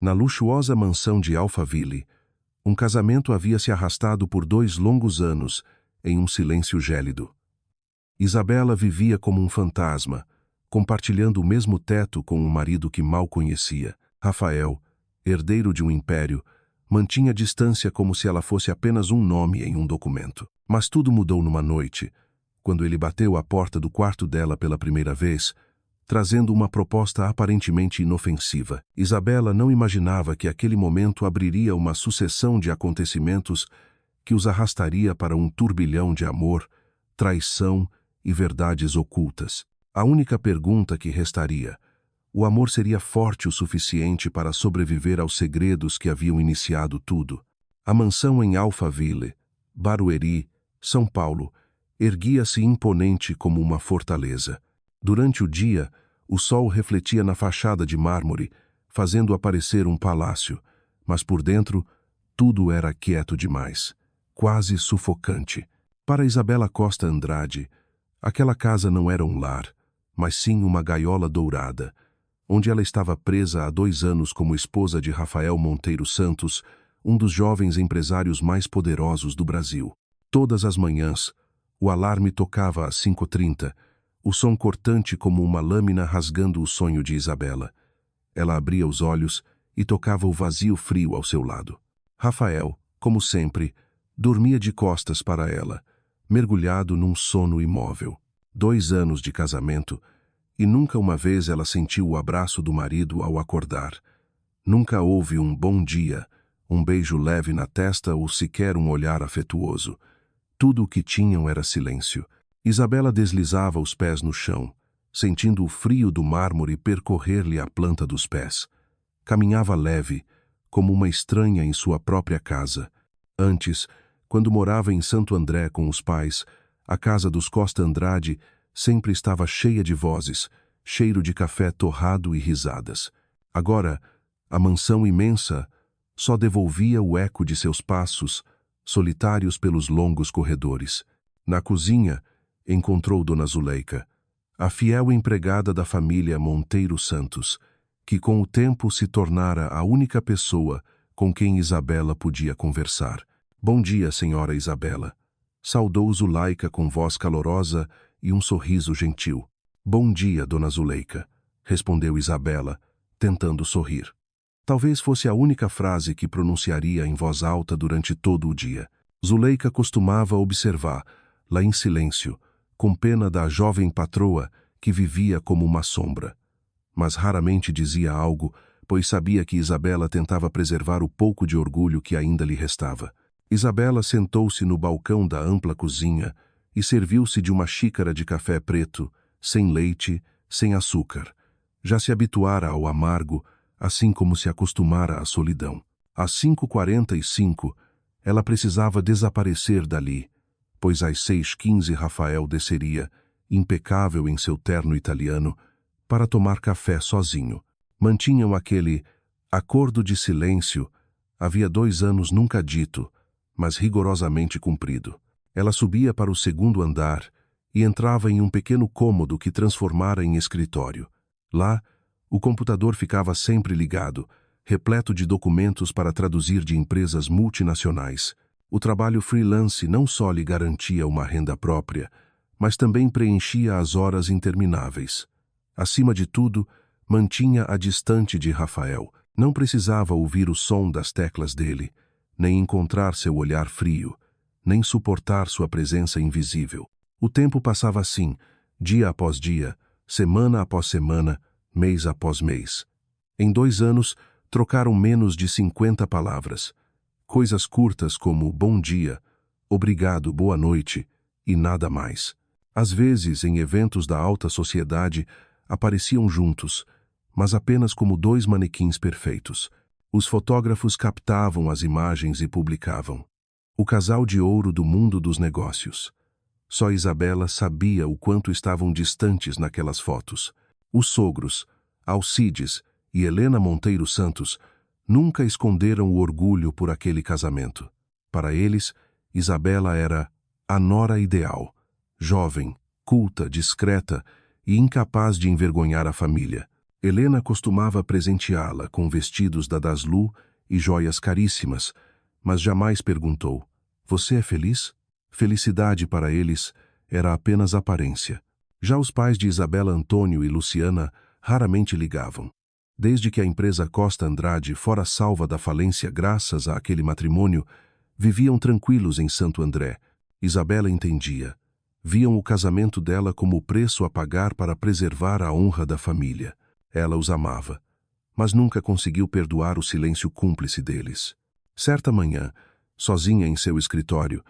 Na luxuosa mansão de Alphaville, um casamento havia se arrastado por 2 longos anos, em um silêncio gélido. Isabela vivia como um fantasma, compartilhando o mesmo teto com um marido que mal conhecia. Rafael, herdeiro de um império, mantinha distância como se ela fosse apenas um nome em um documento. Mas tudo mudou numa noite, quando ele bateu à porta do quarto dela pela primeira vez, trazendo uma proposta aparentemente inofensiva. Isabela não imaginava que aquele momento abriria uma sucessão de acontecimentos que os arrastaria para um turbilhão de amor, traição e verdades ocultas. A única pergunta que restaria: o amor seria forte o suficiente para sobreviver aos segredos que haviam iniciado tudo? A mansão em Alphaville, Barueri, São Paulo, erguia-se imponente como uma fortaleza. Durante o dia, o sol refletia na fachada de mármore, fazendo aparecer um palácio, mas por dentro, tudo era quieto demais, quase sufocante. Para Isabela Costa Andrade, aquela casa não era um lar, mas sim uma gaiola dourada, onde ela estava presa há 2 anos como esposa de Rafael Monteiro Santos, um dos jovens empresários mais poderosos do Brasil. Todas as manhãs, o alarme tocava às 5h30, o som cortante como uma lâmina rasgando o sonho de Isabela. Ela abria os olhos e tocava o vazio frio ao seu lado. Rafael, como sempre, dormia de costas para ela, mergulhado num sono imóvel. 2 anos de casamento, e nunca uma vez ela sentiu o abraço do marido ao acordar. Nunca houve um bom dia, um beijo leve na testa ou sequer um olhar afetuoso. Tudo o que tinham era silêncio. Isabela deslizava os pés no chão, sentindo o frio do mármore percorrer-lhe a planta dos pés. Caminhava leve, como uma estranha em sua própria casa. Antes, quando morava em Santo André com os pais, a casa dos Costa Andrade sempre estava cheia de vozes, cheiro de café torrado e risadas. Agora, a mansão imensa só devolvia o eco de seus passos, solitários pelos longos corredores. Na cozinha, encontrou Dona Zuleika, a fiel empregada da família Monteiro Santos, que com o tempo se tornara a única pessoa com quem Isabela podia conversar. "Bom dia, senhora Isabela", saudou Zuleika com voz calorosa e um sorriso gentil. "Bom dia, Dona Zuleika", respondeu Isabela, tentando sorrir. Talvez fosse a única frase que pronunciaria em voz alta durante todo o dia. Zuleika costumava observar, lá em silêncio, com pena da jovem patroa que vivia como uma sombra. Mas raramente dizia algo, pois sabia que Isabela tentava preservar o pouco de orgulho que ainda lhe restava. Isabela sentou-se no balcão da ampla cozinha e serviu-se de uma xícara de café preto, sem leite, sem açúcar. Já se habituara ao amargo, assim como se acostumara à solidão. Às 5h45, ela precisava desaparecer dali, pois às 6h15 Rafael desceria, impecável em seu terno italiano, para tomar café sozinho. Mantinham aquele acordo de silêncio, havia 2 anos nunca dito, mas rigorosamente cumprido. Ela subia para o 2º andar e entrava em um pequeno cômodo que transformara em escritório. Lá, o computador ficava sempre ligado, repleto de documentos para traduzir de empresas multinacionais. O trabalho freelance não só lhe garantia uma renda própria, mas também preenchia as horas intermináveis. Acima de tudo, mantinha-a distante de Rafael. Não precisava ouvir o som das teclas dele, nem encontrar seu olhar frio, nem suportar sua presença invisível. O tempo passava assim, dia após dia, semana após semana, mês após mês. Em 2 anos, trocaram menos de 50 palavras. Coisas curtas como bom dia, obrigado, boa noite e nada mais. Às vezes, em eventos da alta sociedade, apareciam juntos, mas apenas como 2 manequins perfeitos. Os fotógrafos captavam as imagens e publicavam. O casal de ouro do mundo dos negócios. Só Isabela sabia o quanto estavam distantes naquelas fotos. Os sogros, Alcides e Helena Monteiro Santos, nunca esconderam o orgulho por aquele casamento. Para eles, Isabela era a nora ideal, jovem, culta, discreta e incapaz de envergonhar a família. Helena costumava presenteá-la com vestidos da Daslu e joias caríssimas, mas jamais perguntou: "Você é feliz?" Felicidade para eles era apenas aparência. Já os pais de Isabela Antônio e Luciana raramente ligavam. Desde que a empresa Costa Andrade fora salva da falência graças àquele matrimônio, viviam tranquilos em Santo André. Isabela entendia. Viam o casamento dela como o preço a pagar para preservar a honra da família. Ela os amava, mas nunca conseguiu perdoar o silêncio cúmplice deles. Certa manhã, sozinha em seu escritório,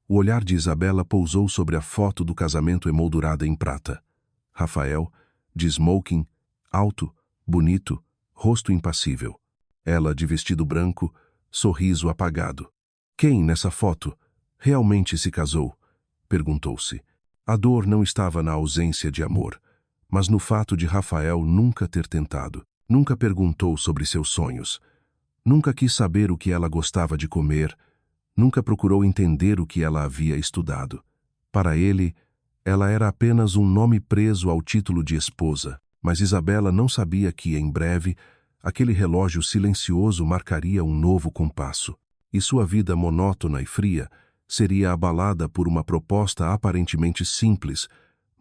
o olhar de Isabela pousou sobre a foto do casamento emoldurada em prata. Rafael, de smoking, alto, bonito, rosto impassível. Ela, de vestido branco, sorriso apagado. Quem, nessa foto, realmente se casou? Perguntou-se. A dor não estava na ausência de amor, mas no fato de Rafael nunca ter tentado. Nunca perguntou sobre seus sonhos. Nunca quis saber o que ela gostava de comer. Nunca procurou entender o que ela havia estudado. Para ele, ela era apenas um nome preso ao título de esposa, mas Isabela não sabia que, em breve, aquele relógio silencioso marcaria um novo compasso, e sua vida monótona e fria seria abalada por uma proposta aparentemente simples,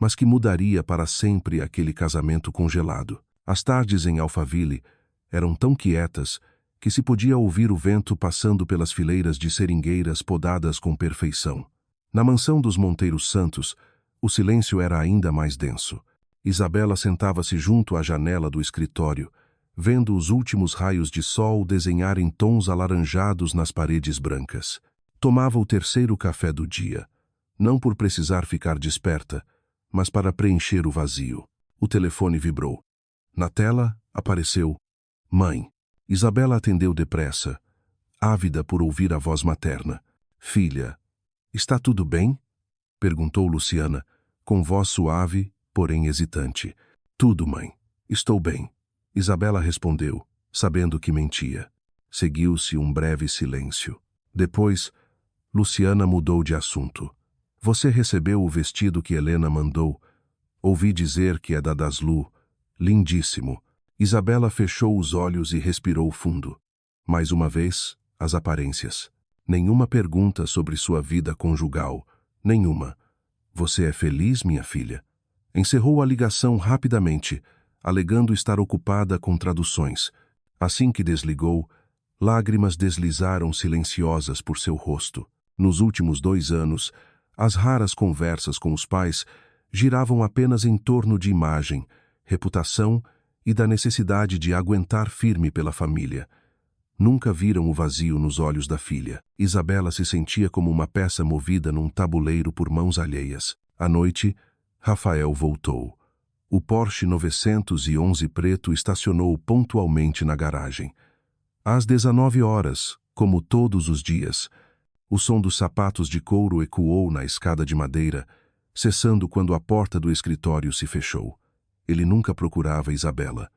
mas que mudaria para sempre aquele casamento congelado. As tardes em Alphaville eram tão quietas que se podia ouvir o vento passando pelas fileiras de seringueiras podadas com perfeição. Na mansão dos Monteiros Santos, o silêncio era ainda mais denso. Isabela sentava-se junto à janela do escritório, vendo os últimos raios de sol desenharem tons alaranjados nas paredes brancas. Tomava o terceiro café do dia, não por precisar ficar desperta, mas para preencher o vazio. O telefone vibrou. Na tela, apareceu: "Mãe." Isabela atendeu depressa, ávida por ouvir a voz materna. "Filha, está tudo bem?" perguntou Luciana, com voz suave, porém hesitante. "Tudo, mãe. Estou bem." Isabela respondeu, sabendo que mentia. Seguiu-se um breve silêncio. Depois, Luciana mudou de assunto. "Você recebeu o vestido que Helena mandou? Ouvi dizer que é da Daslu. Lindíssimo." Isabela fechou os olhos e respirou fundo. Mais uma vez, as aparências. Nenhuma pergunta sobre sua vida conjugal. Nenhuma. "Você é feliz, minha filha?" Encerrou a ligação rapidamente, alegando estar ocupada com traduções. Assim que desligou, lágrimas deslizaram silenciosas por seu rosto. Nos últimos 2 anos, as raras conversas com os pais giravam apenas em torno de imagem, reputação e da necessidade de aguentar firme pela família. Nunca viram o vazio nos olhos da filha. Isabela se sentia como uma peça movida num tabuleiro por mãos alheias. À noite, Rafael voltou. O Porsche 911 preto estacionou pontualmente na garagem. Às 19 horas, como todos os dias, o som dos sapatos de couro ecoou na escada de madeira, cessando quando a porta do escritório se fechou. Ele nunca procurava Isabela.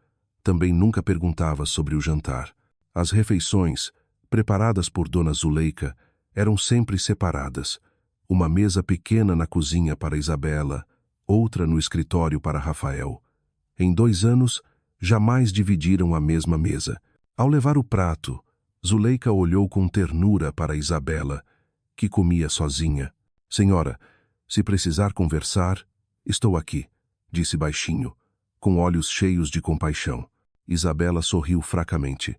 Também nunca perguntava sobre o jantar. As refeições, preparadas por Dona Zuleika, eram sempre separadas. Uma mesa pequena na cozinha para Isabela, outra no escritório para Rafael. Em 2 anos, jamais dividiram a mesma mesa. Ao levar o prato, Zuleika olhou com ternura para Isabela, que comia sozinha. "Senhora, se precisar conversar, estou aqui", disse baixinho, com olhos cheios de compaixão. Isabela sorriu fracamente.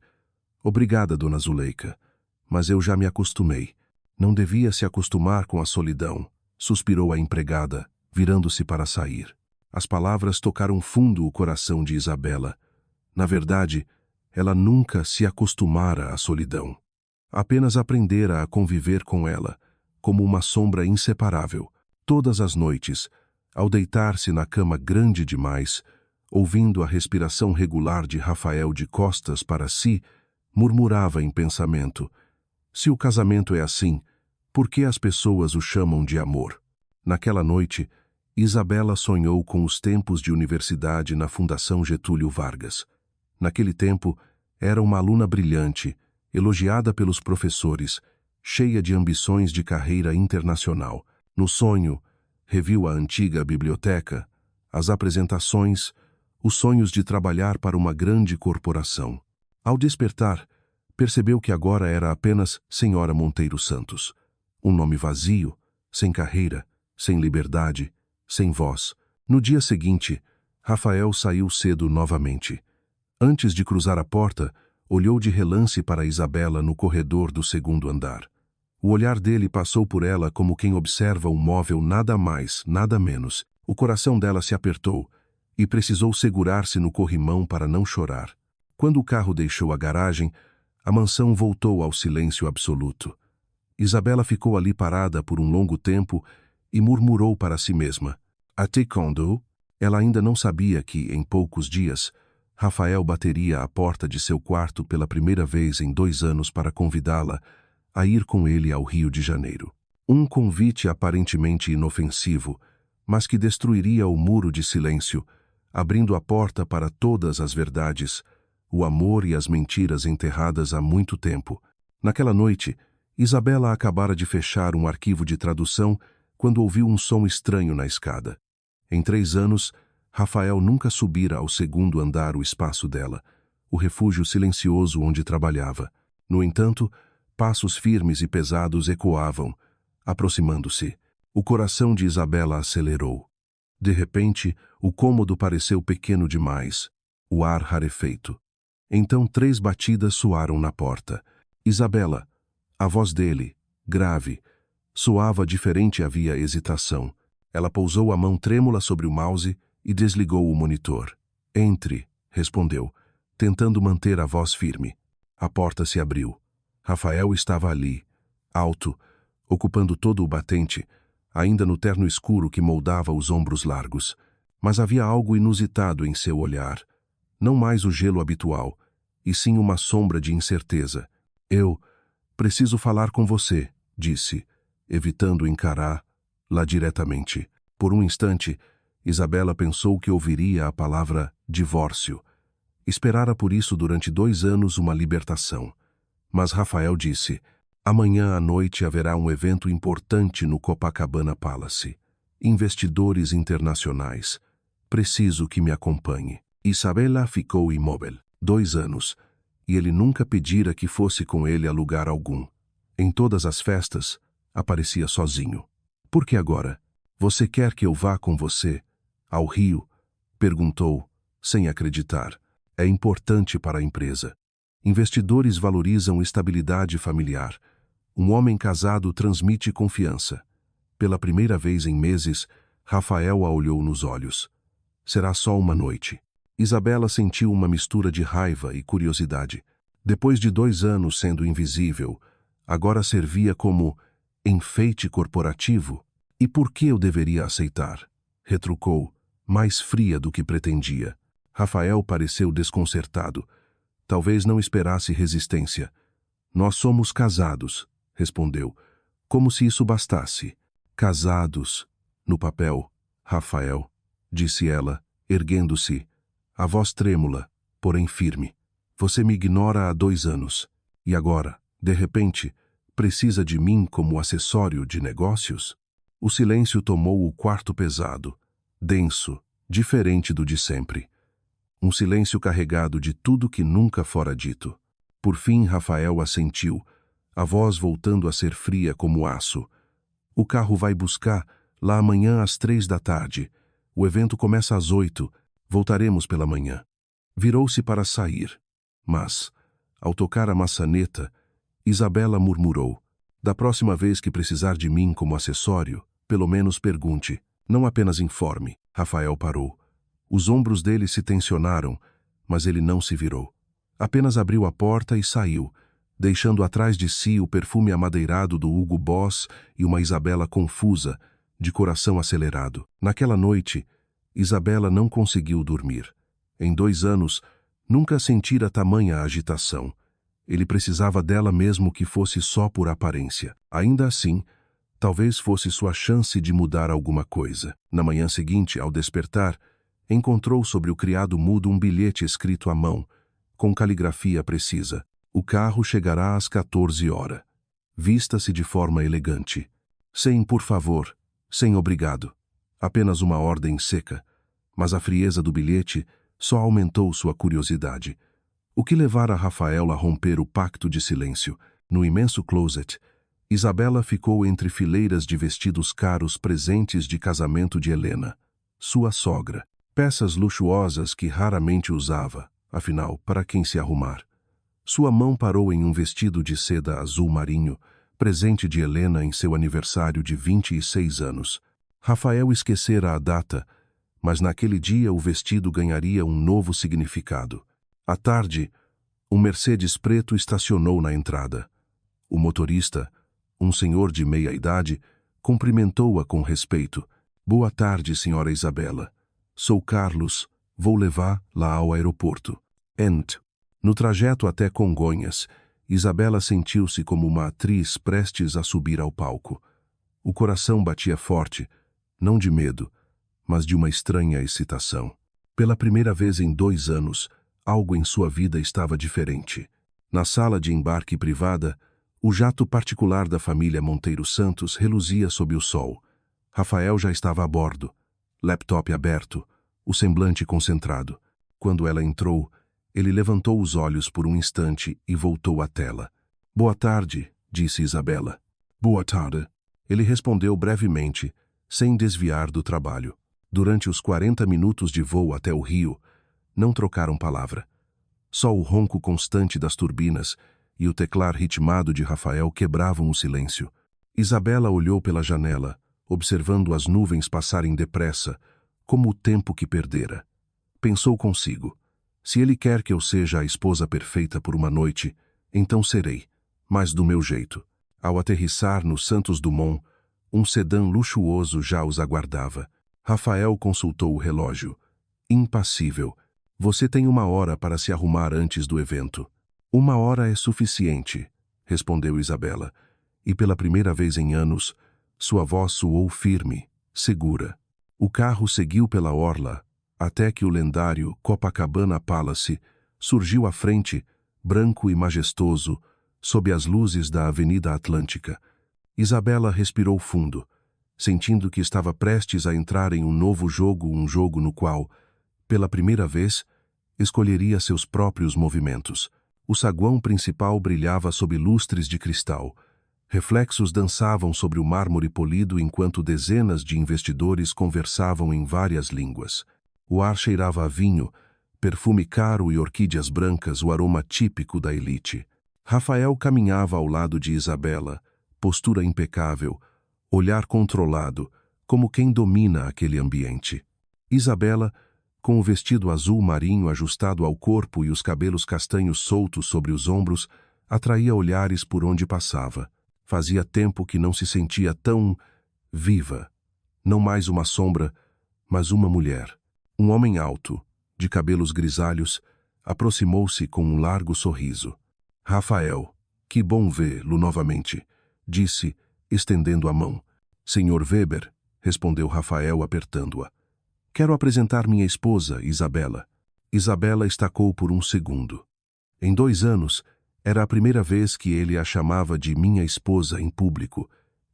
"Obrigada, Dona Zuleika, mas eu já me acostumei." "Não devia se acostumar com a solidão", suspirou a empregada, virando-se para sair. As palavras tocaram fundo o coração de Isabela. Na verdade, ela nunca se acostumara à solidão. Apenas aprendera a conviver com ela, como uma sombra inseparável. Todas as noites, ao deitar-se na cama grande demais, ouvindo a respiração regular de Rafael de costas para si, murmurava em pensamento: "Se o casamento é assim, por que as pessoas o chamam de amor?" Naquela noite, Isabela sonhou com os tempos de universidade na Fundação Getúlio Vargas. Naquele tempo, era uma aluna brilhante, elogiada pelos professores, cheia de ambições de carreira internacional. No sonho, reviu a antiga biblioteca, as apresentações, os sonhos de trabalhar para uma grande corporação. Ao despertar, percebeu que agora era apenas Senhora Monteiro Santos. Um nome vazio, sem carreira, sem liberdade, sem voz. No dia seguinte, Rafael saiu cedo novamente. Antes de cruzar a porta, olhou de relance para Isabela no corredor do segundo andar. O olhar dele passou por ela como quem observa um móvel nada mais, nada menos. O coração dela se apertou e precisou segurar-se no corrimão para não chorar. Quando o carro deixou a garagem, a mansão voltou ao silêncio absoluto. Isabela ficou ali parada por um longo tempo e murmurou para si mesma. Até quando? Ela ainda não sabia que, em poucos dias, Rafael bateria à porta de seu quarto pela primeira vez em 2 anos para convidá-la a ir com ele ao Rio de Janeiro. Um convite aparentemente inofensivo, mas que destruiria o muro de silêncio, abrindo a porta para todas as verdades, o amor e as mentiras enterradas há muito tempo. Naquela noite, Isabela acabara de fechar um arquivo de tradução quando ouviu um som estranho na escada. Em 3 anos, Rafael nunca subira ao segundo andar o espaço dela, o refúgio silencioso onde trabalhava. No entanto, passos firmes e pesados ecoavam, aproximando-se. O coração de Isabela acelerou. De repente, o cômodo pareceu pequeno demais, o ar rarefeito. Então 3 batidas soaram na porta. Isabela, a voz dele, grave, soava diferente. Havia hesitação. Ela pousou a mão trêmula sobre o mouse e desligou o monitor. Entre, respondeu, tentando manter a voz firme. A porta se abriu. Rafael estava ali, alto, ocupando todo o batente, ainda no terno escuro que moldava os ombros largos. Mas havia algo inusitado em seu olhar. Não mais o gelo habitual, e sim uma sombra de incerteza. Eu preciso falar com você, disse, evitando encará-la diretamente. Por um instante, Isabela pensou que ouviria a palavra divórcio. Esperara por isso durante 2 anos uma libertação. Mas Rafael disse, amanhã à noite haverá um evento importante no Copacabana Palace. Investidores internacionais. Preciso que me acompanhe. Isabela ficou imóvel. 2 anos. E ele nunca pedira que fosse com ele a lugar algum. Em todas as festas, aparecia sozinho. Por que agora? Você quer que eu vá com você? Ao Rio? Perguntou, sem acreditar. É importante para a empresa. Investidores valorizam estabilidade familiar. Um homem casado transmite confiança. Pela primeira vez em meses, Rafael a olhou nos olhos. Será só uma noite. Isabela sentiu uma mistura de raiva e curiosidade. Depois de 2 anos sendo invisível, agora servia como enfeite corporativo. E por que eu deveria aceitar? Retrucou, mais fria do que pretendia. Rafael pareceu desconcertado. Talvez não esperasse resistência. Nós somos casados, respondeu, como se isso bastasse. Casados. No papel, Rafael, disse ela, erguendo-se, a voz trêmula, porém firme. Você me ignora há 2 anos. E agora, de repente, precisa de mim como acessório de negócios? O silêncio tomou o quarto pesado, denso, diferente do de sempre. Um silêncio carregado de tudo que nunca fora dito. Por fim, Rafael assentiu, a voz voltando a ser fria como aço. O carro vai buscar, lá amanhã às 3 da tarde. O evento começa às 8, voltaremos pela manhã. Virou-se para sair. Mas, ao tocar a maçaneta, Isabela murmurou, da próxima vez que precisar de mim como acessório, pelo menos pergunte, não apenas informe. Rafael parou. Os ombros dele se tensionaram, mas ele não se virou. Apenas abriu a porta e saiu, deixando atrás de si o perfume amadeirado do Hugo Boss e uma Isabela confusa, de coração acelerado. Naquela noite, Isabela não conseguiu dormir. Em 2 anos, nunca sentira tamanha agitação. Ele precisava dela mesmo que fosse só por aparência. Ainda assim, talvez fosse sua chance de mudar alguma coisa. Na manhã seguinte, ao despertar, encontrou sobre o criado mudo um bilhete escrito à mão, com caligrafia precisa. O carro chegará às 14 horas. Vista-se de forma elegante. Sem por favor, sem obrigado. Apenas uma ordem seca. Mas a frieza do bilhete só aumentou sua curiosidade. O que levara Rafael a romper o pacto de silêncio? No imenso closet, Isabela ficou entre fileiras de vestidos caros presentes de casamento de Helena, sua sogra. Peças luxuosas que raramente usava, afinal, para quem se arrumar. Sua mão parou em um vestido de seda azul marinho, presente de Helena em seu aniversário de 26 anos. Rafael esquecera a data, mas naquele dia o vestido ganharia um novo significado. À tarde, um Mercedes preto estacionou na entrada. O motorista, um senhor de meia idade, cumprimentou-a com respeito. Boa tarde, senhora Isabela. Sou Carlos, vou levá-la ao aeroporto. No trajeto até Congonhas, Isabela sentiu-se como uma atriz prestes a subir ao palco. O coração batia forte, não de medo, mas de uma estranha excitação. Pela primeira vez em 2 anos, algo em sua vida estava diferente. Na sala de embarque privada, o jato particular da família Monteiro Santos reluzia sob o sol. Rafael já estava a bordo, laptop aberto, o semblante concentrado. Quando ela entrou, ele levantou os olhos por um instante e voltou à tela. Boa tarde, disse Isabela. Boa tarde. Ele respondeu brevemente, sem desviar do trabalho. Durante os 40 minutos de voo até o Rio, não trocaram palavra. Só o ronco constante das turbinas e o teclar ritmado de Rafael quebravam o silêncio. Isabela olhou pela janela, observando as nuvens passarem depressa, como o tempo que perdera. Pensou consigo, se ele quer que eu seja a esposa perfeita por uma noite, então serei, mas do meu jeito. Ao aterrissar no Santos Dumont, um sedã luxuoso já os aguardava. Rafael consultou o relógio. Impassível. Você tem 1 hora para se arrumar antes do evento. 1 hora é suficiente, respondeu Isabela, e pela primeira vez em anos, sua voz soou firme, segura. O carro seguiu pela orla, até que o lendário Copacabana Palace surgiu à frente, branco e majestoso, sob as luzes da Avenida Atlântica. Isabela respirou fundo, sentindo que estava prestes a entrar em um novo jogo, um jogo no qual, pela primeira vez, escolheria seus próprios movimentos. O saguão principal brilhava sob lustres de cristal. Reflexos dançavam sobre o mármore polido enquanto dezenas de investidores conversavam em várias línguas. O ar cheirava a vinho, perfume caro e orquídeas brancas, o aroma típico da elite. Rafael caminhava ao lado de Isabela, postura impecável, olhar controlado, como quem domina aquele ambiente. Isabela, com o vestido azul marinho ajustado ao corpo e os cabelos castanhos soltos sobre os ombros, atraía olhares por onde passava. Fazia tempo que não se sentia tão viva. Não mais uma sombra, mas uma mulher. Um homem alto, de cabelos grisalhos, aproximou-se com um largo sorriso. Rafael, que bom vê-lo novamente, disse, estendendo a mão. Senhor Weber, respondeu Rafael apertando-a. Quero apresentar minha esposa, Isabela. Isabela estacou por um segundo. Em 2 anos, era a primeira vez que ele a chamava de minha esposa em público,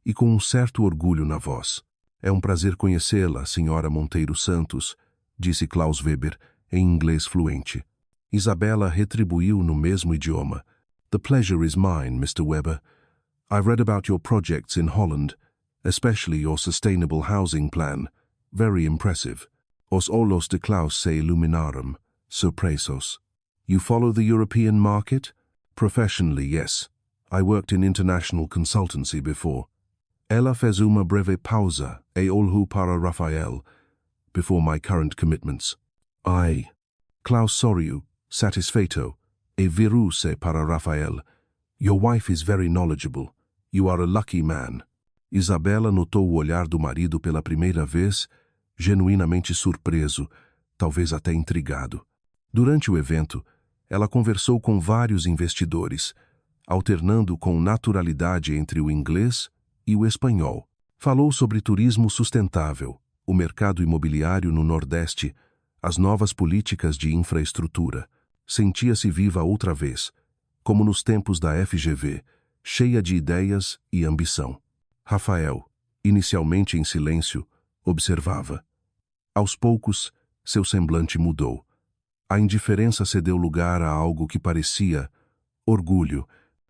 e com um certo orgulho na voz. É um prazer conhecê-la, senhora Monteiro Santos, disse Klaus Weber, em inglês fluente. Isabela retribuiu no mesmo idioma. The pleasure is mine, Mr. Weber. I read about your projects in Holland, especially your sustainable housing plan. Very impressive. Os olhos de Klaus se iluminaram, surpresos. You follow the European market? Professionally, yes. I worked in international consultancy before. Ela fez uma breve pausa e olhou para Rafael, before my current commitments. Klaus sorriu, satisfeito, e virou-se para Rafael. Your wife is very knowledgeable. You are a lucky man. Isabela notou o olhar do marido pela primeira vez, genuinamente surpreso, talvez até intrigado. Durante o evento, ela conversou com vários investidores, alternando com naturalidade entre o inglês e o espanhol. Falou sobre turismo sustentável, o mercado imobiliário no Nordeste, as novas políticas de infraestrutura. Sentia-se viva outra vez, como nos tempos da FGV, cheia de ideias e ambição. Rafael, inicialmente em silêncio, observava. Aos poucos, seu semblante mudou. A indiferença cedeu lugar a algo que parecia orgulho,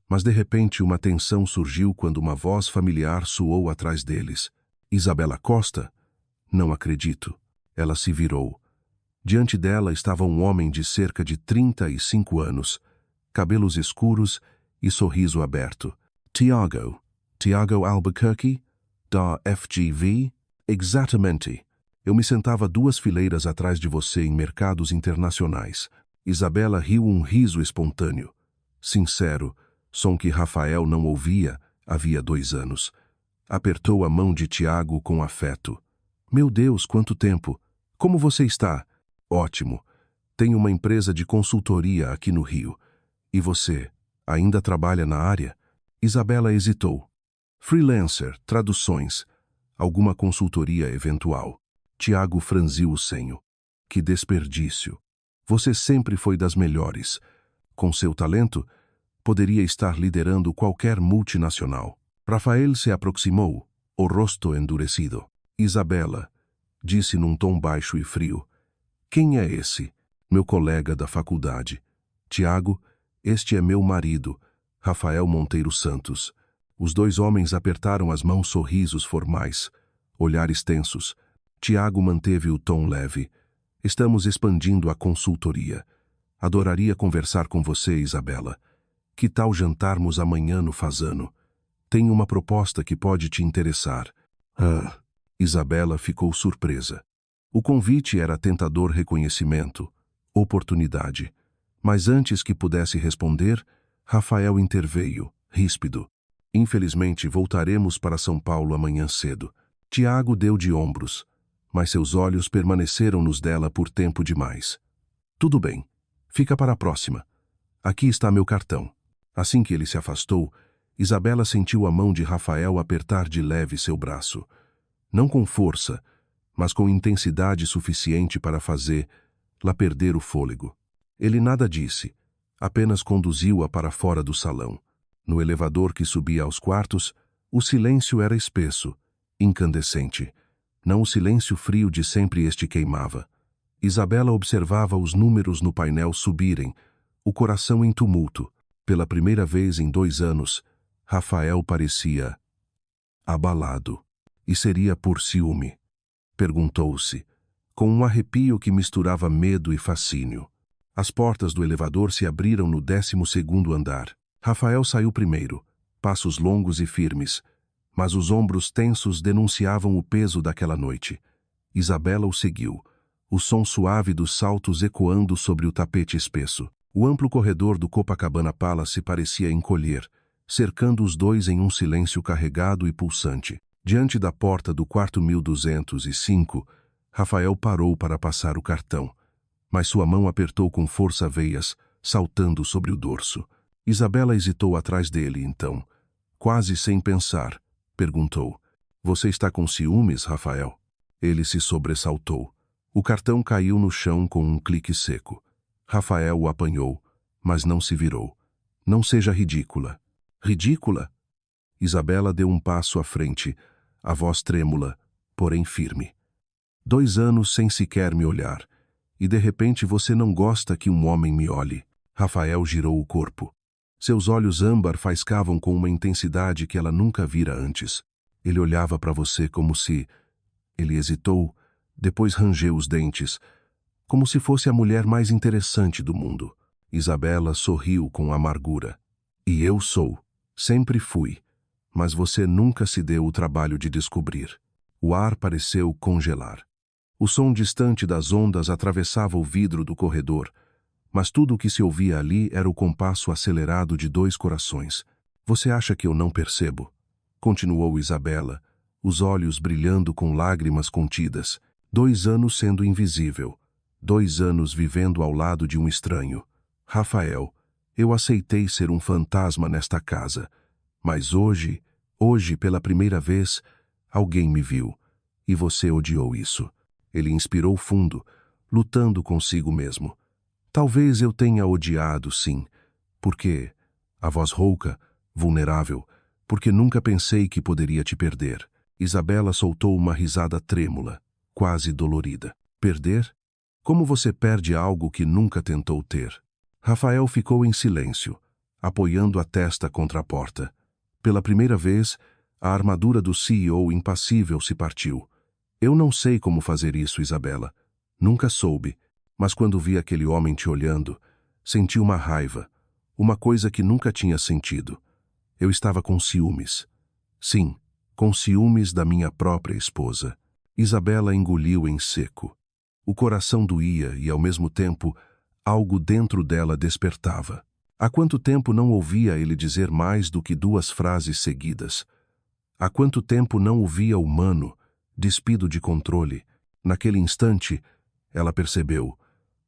mas de repente uma tensão surgiu quando uma voz familiar soou atrás deles. Isabela Costa? Não acredito. Ela se virou. Diante dela estava um homem de cerca de 35 anos, cabelos escuros e sorriso aberto. Tiago Albuquerque? Da FGV? Exatamente. Eu me sentava 2 fileiras atrás de você em mercados internacionais. Isabela riu um riso espontâneo. Sincero, som que Rafael não ouvia havia 2 anos. Apertou a mão de Tiago com afeto. Meu Deus, quanto tempo! Como você está? Ótimo. Tenho uma empresa de consultoria aqui no Rio. E você, ainda trabalha na área? Isabela hesitou. Freelancer, traduções, alguma consultoria eventual. Tiago franziu o senho. Que desperdício. Você sempre foi das melhores. Com seu talento, poderia estar liderando qualquer multinacional. Rafael se aproximou, o rosto endurecido. Isabela, disse num tom baixo e frio. Quem é esse? Meu colega da faculdade. Tiago, este é meu marido, Rafael Monteiro Santos. Os 2 homens apertaram as mãos, sorrisos formais, olhares tensos. Tiago manteve o tom leve. Estamos expandindo a consultoria. Adoraria conversar com você, Isabela. Que tal jantarmos amanhã no Fazano? Tenho uma proposta que pode te interessar. Isabela ficou surpresa. O convite era tentador reconhecimento, oportunidade. Mas antes que pudesse responder, Rafael interveio, ríspido. Infelizmente, voltaremos para São Paulo amanhã cedo. Tiago deu de ombros, mas seus olhos permaneceram nos dela por tempo demais. Tudo bem, fica para a próxima. Aqui está meu cartão. Assim que ele se afastou, Isabela sentiu a mão de Rafael apertar de leve seu braço. Não com força, mas com intensidade suficiente para fazê-la perder o fôlego. Ele nada disse, apenas conduziu-a para fora do salão. No elevador que subia aos quartos, o silêncio era espesso, incandescente. Não o silêncio frio de sempre este queimava. Isabela observava os números no painel subirem, o coração em tumulto. Pela primeira vez em 2 anos, Rafael parecia abalado. E seria por ciúme? Perguntou-se, com um arrepio que misturava medo e fascínio. As portas do elevador se abriram no 12º andar. Rafael saiu primeiro, passos longos e firmes, mas os ombros tensos denunciavam o peso daquela noite. Isabela o seguiu, o som suave dos saltos ecoando sobre o tapete espesso. O amplo corredor do Copacabana Palace parecia encolher, cercando os 2 em um silêncio carregado e pulsante. Diante da porta do quarto 1205, Rafael parou para passar o cartão, mas sua mão apertou com força veias, saltando sobre o dorso. Isabela hesitou atrás dele, então, quase sem pensar, perguntou: Você está com ciúmes, Rafael? Ele se sobressaltou. O cartão caiu no chão com um clique seco. Rafael o apanhou, mas não se virou. Não seja ridícula. Ridícula? Isabela deu um passo à frente, a voz trêmula, porém firme. 2 anos sem sequer me olhar, e de repente você não gosta que um homem me olhe. Rafael girou o corpo. Seus olhos âmbar faiscavam com uma intensidade que ela nunca vira antes. Ele olhava para você como se... Ele hesitou, depois rangeu os dentes, como se fosse a mulher mais interessante do mundo. Isabela sorriu com amargura. E eu sou. Sempre fui. Mas você nunca se deu o trabalho de descobrir. O ar pareceu congelar. O som distante das ondas atravessava o vidro do corredor, mas tudo o que se ouvia ali era o compasso acelerado de 2 corações. Você acha que eu não percebo? Continuou Isabela, os olhos brilhando com lágrimas contidas. 2 anos sendo invisível. 2 anos vivendo ao lado de um estranho. Rafael, eu aceitei ser um fantasma nesta casa. Mas hoje, pela primeira vez, alguém me viu. E você odiou isso. Ele inspirou fundo, lutando consigo mesmo. Talvez eu tenha odiado, sim. Porque, a voz rouca, vulnerável, porque nunca pensei que poderia te perder. Isabela soltou uma risada trêmula, quase dolorida. Perder? Como você perde algo que nunca tentou ter? Rafael ficou em silêncio, apoiando a testa contra a porta. Pela primeira vez, a armadura do CEO impassível se partiu. Eu não sei como fazer isso, Isabela. Nunca soube, mas quando vi aquele homem te olhando, senti uma raiva, uma coisa que nunca tinha sentido. Eu estava com ciúmes. Sim, com ciúmes da minha própria esposa. Isabela engoliu em seco. O coração doía e, ao mesmo tempo, algo dentro dela despertava. Há quanto tempo não ouvia ele dizer mais do que 2 frases seguidas? Há quanto tempo não o via humano, despido de controle? Naquele instante, ela percebeu.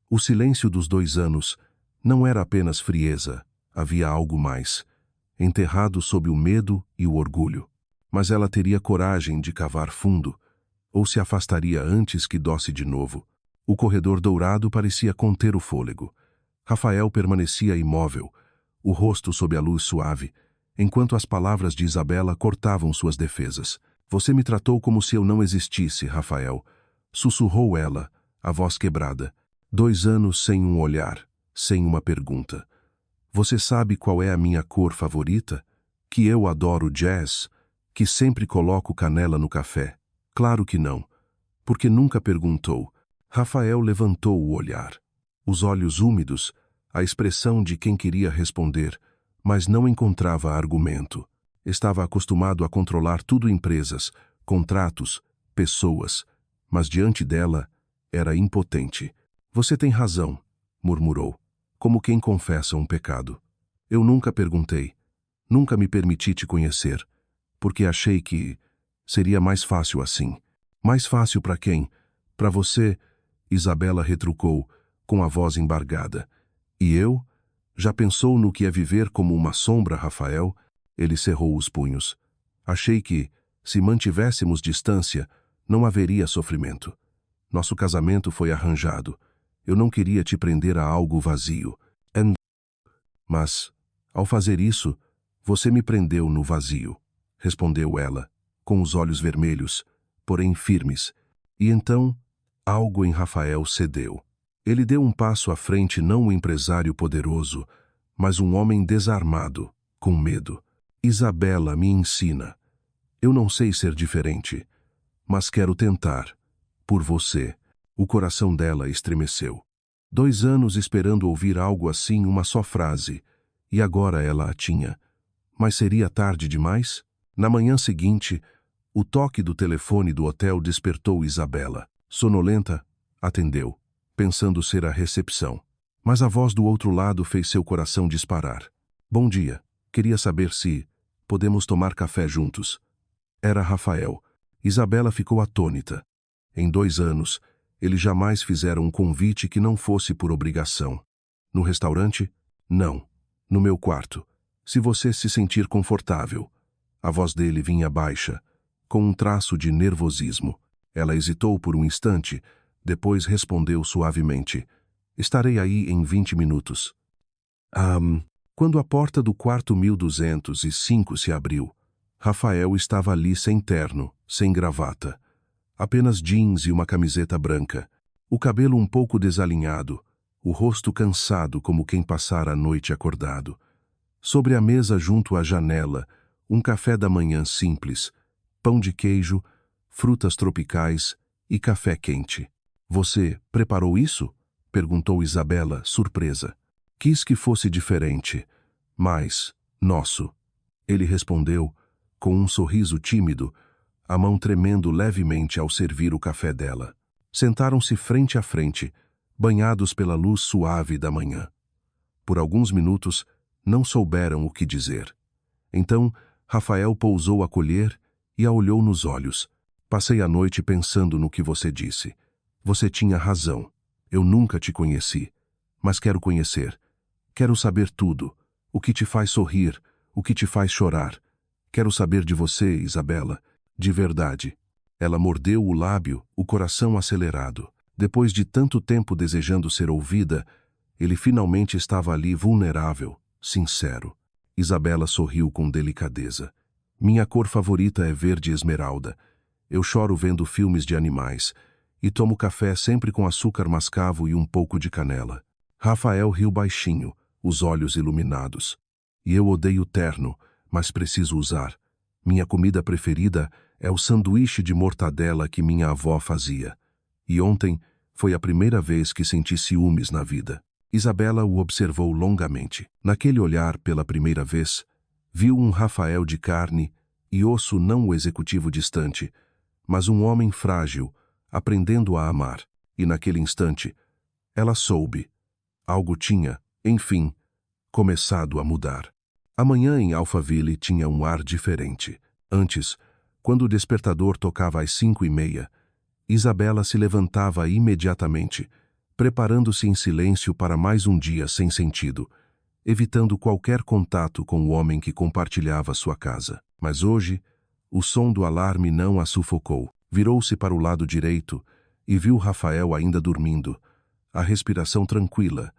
O silêncio dos 2 anos não era apenas frieza, havia algo mais, enterrado sob o medo e o orgulho. Mas ela teria coragem de cavar fundo, ou se afastaria antes que dosse de novo. O corredor dourado parecia conter o fôlego. Rafael permanecia imóvel, o rosto sob a luz suave, enquanto as palavras de Isabela cortavam suas defesas. Você me tratou como se eu não existisse, Rafael, sussurrou ela, a voz quebrada. 2 anos sem um olhar, sem uma pergunta. Você sabe qual é a minha cor favorita? Que eu adoro jazz? Que sempre coloco canela no café? Claro que não, porque nunca perguntou. Rafael levantou o olhar. Os olhos úmidos, a expressão de quem queria responder, mas não encontrava argumento. Estava acostumado a controlar tudo: empresas, contratos, pessoas, mas diante dela era impotente. Você tem razão, murmurou, como quem confessa um pecado. Eu nunca perguntei, nunca me permiti te conhecer, porque achei que seria mais fácil assim. Mais fácil para quem? Para você, Isabela retrucou, com a voz embargada. E eu? Já pensou no que é viver como uma sombra, Rafael? Ele cerrou os punhos. Achei que, se mantivéssemos distância, não haveria sofrimento. Nosso casamento foi arranjado. Eu não queria te prender a algo vazio. Mas, ao fazer isso, você me prendeu no vazio, respondeu ela, com os olhos vermelhos, porém firmes. E então, algo em Rafael cedeu. Ele deu um passo à frente, não um empresário poderoso, mas um homem desarmado, com medo. Isabela me ensina. Eu não sei ser diferente, mas quero tentar. Por você. O coração dela estremeceu. 2 anos esperando ouvir algo assim, uma só frase, e agora ela a tinha. Mas seria tarde demais? Na manhã seguinte, o toque do telefone do hotel despertou Isabela. Sonolenta, atendeu, pensando ser a recepção. Mas a voz do outro lado fez seu coração disparar. Bom dia. Queria saber se podemos tomar café juntos. Era Rafael. Isabela ficou atônita. Em 2 anos, eles jamais fizeram um convite que não fosse por obrigação. No restaurante? Não. No meu quarto. Se você se sentir confortável. A voz dele vinha baixa, com um traço de nervosismo. Ela hesitou por um instante, depois respondeu suavemente. Estarei aí em 20 minutos. Quando a porta do quarto 1205 se abriu, Rafael estava ali sem terno, sem gravata. Apenas jeans e uma camiseta branca, o cabelo um pouco desalinhado, o rosto cansado como quem passara a noite acordado. Sobre a mesa junto à janela, um café da manhã simples, pão de queijo, frutas tropicais e café quente. Você preparou isso? Perguntou Isabela, surpresa. Quis que fosse diferente, mas nosso. Ele respondeu, com um sorriso tímido, a mão tremendo levemente ao servir o café dela. Sentaram-se frente a frente, banhados pela luz suave da manhã. Por alguns minutos, não souberam o que dizer. Então, Rafael pousou a colher e a olhou nos olhos. Passei a noite pensando no que você disse. Você tinha razão. Eu nunca te conheci. Mas quero conhecer. Quero saber tudo. O que te faz sorrir, o que te faz chorar. Quero saber de você, Isabela. De verdade. Ela mordeu o lábio, o coração acelerado. Depois de tanto tempo desejando ser ouvida, ele finalmente estava ali vulnerável, sincero. Isabela sorriu com delicadeza. Minha cor favorita é verde esmeralda. Eu choro vendo filmes de animais. E tomo café sempre com açúcar mascavo e um pouco de canela. Rafael riu baixinho, os olhos iluminados. E eu odeio terno, mas preciso usar. Minha comida preferida é o sanduíche de mortadela que minha avó fazia. E ontem foi a primeira vez que senti ciúmes na vida. Isabela o observou longamente. Naquele olhar, pela primeira vez, viu um Rafael de carne e osso, não o executivo distante, mas um homem frágil, aprendendo a amar. E naquele instante, ela soube. Algo tinha, enfim, começado a mudar. A manhã em Alphaville tinha um ar diferente. Antes, quando o despertador tocava às 5:30, Isabela se levantava imediatamente, preparando-se em silêncio para mais um dia sem sentido, evitando qualquer contato com o homem que compartilhava sua casa. Mas hoje, o som do alarme não a sufocou. Virou-se para o lado direito e viu Rafael ainda dormindo, a respiração tranquila,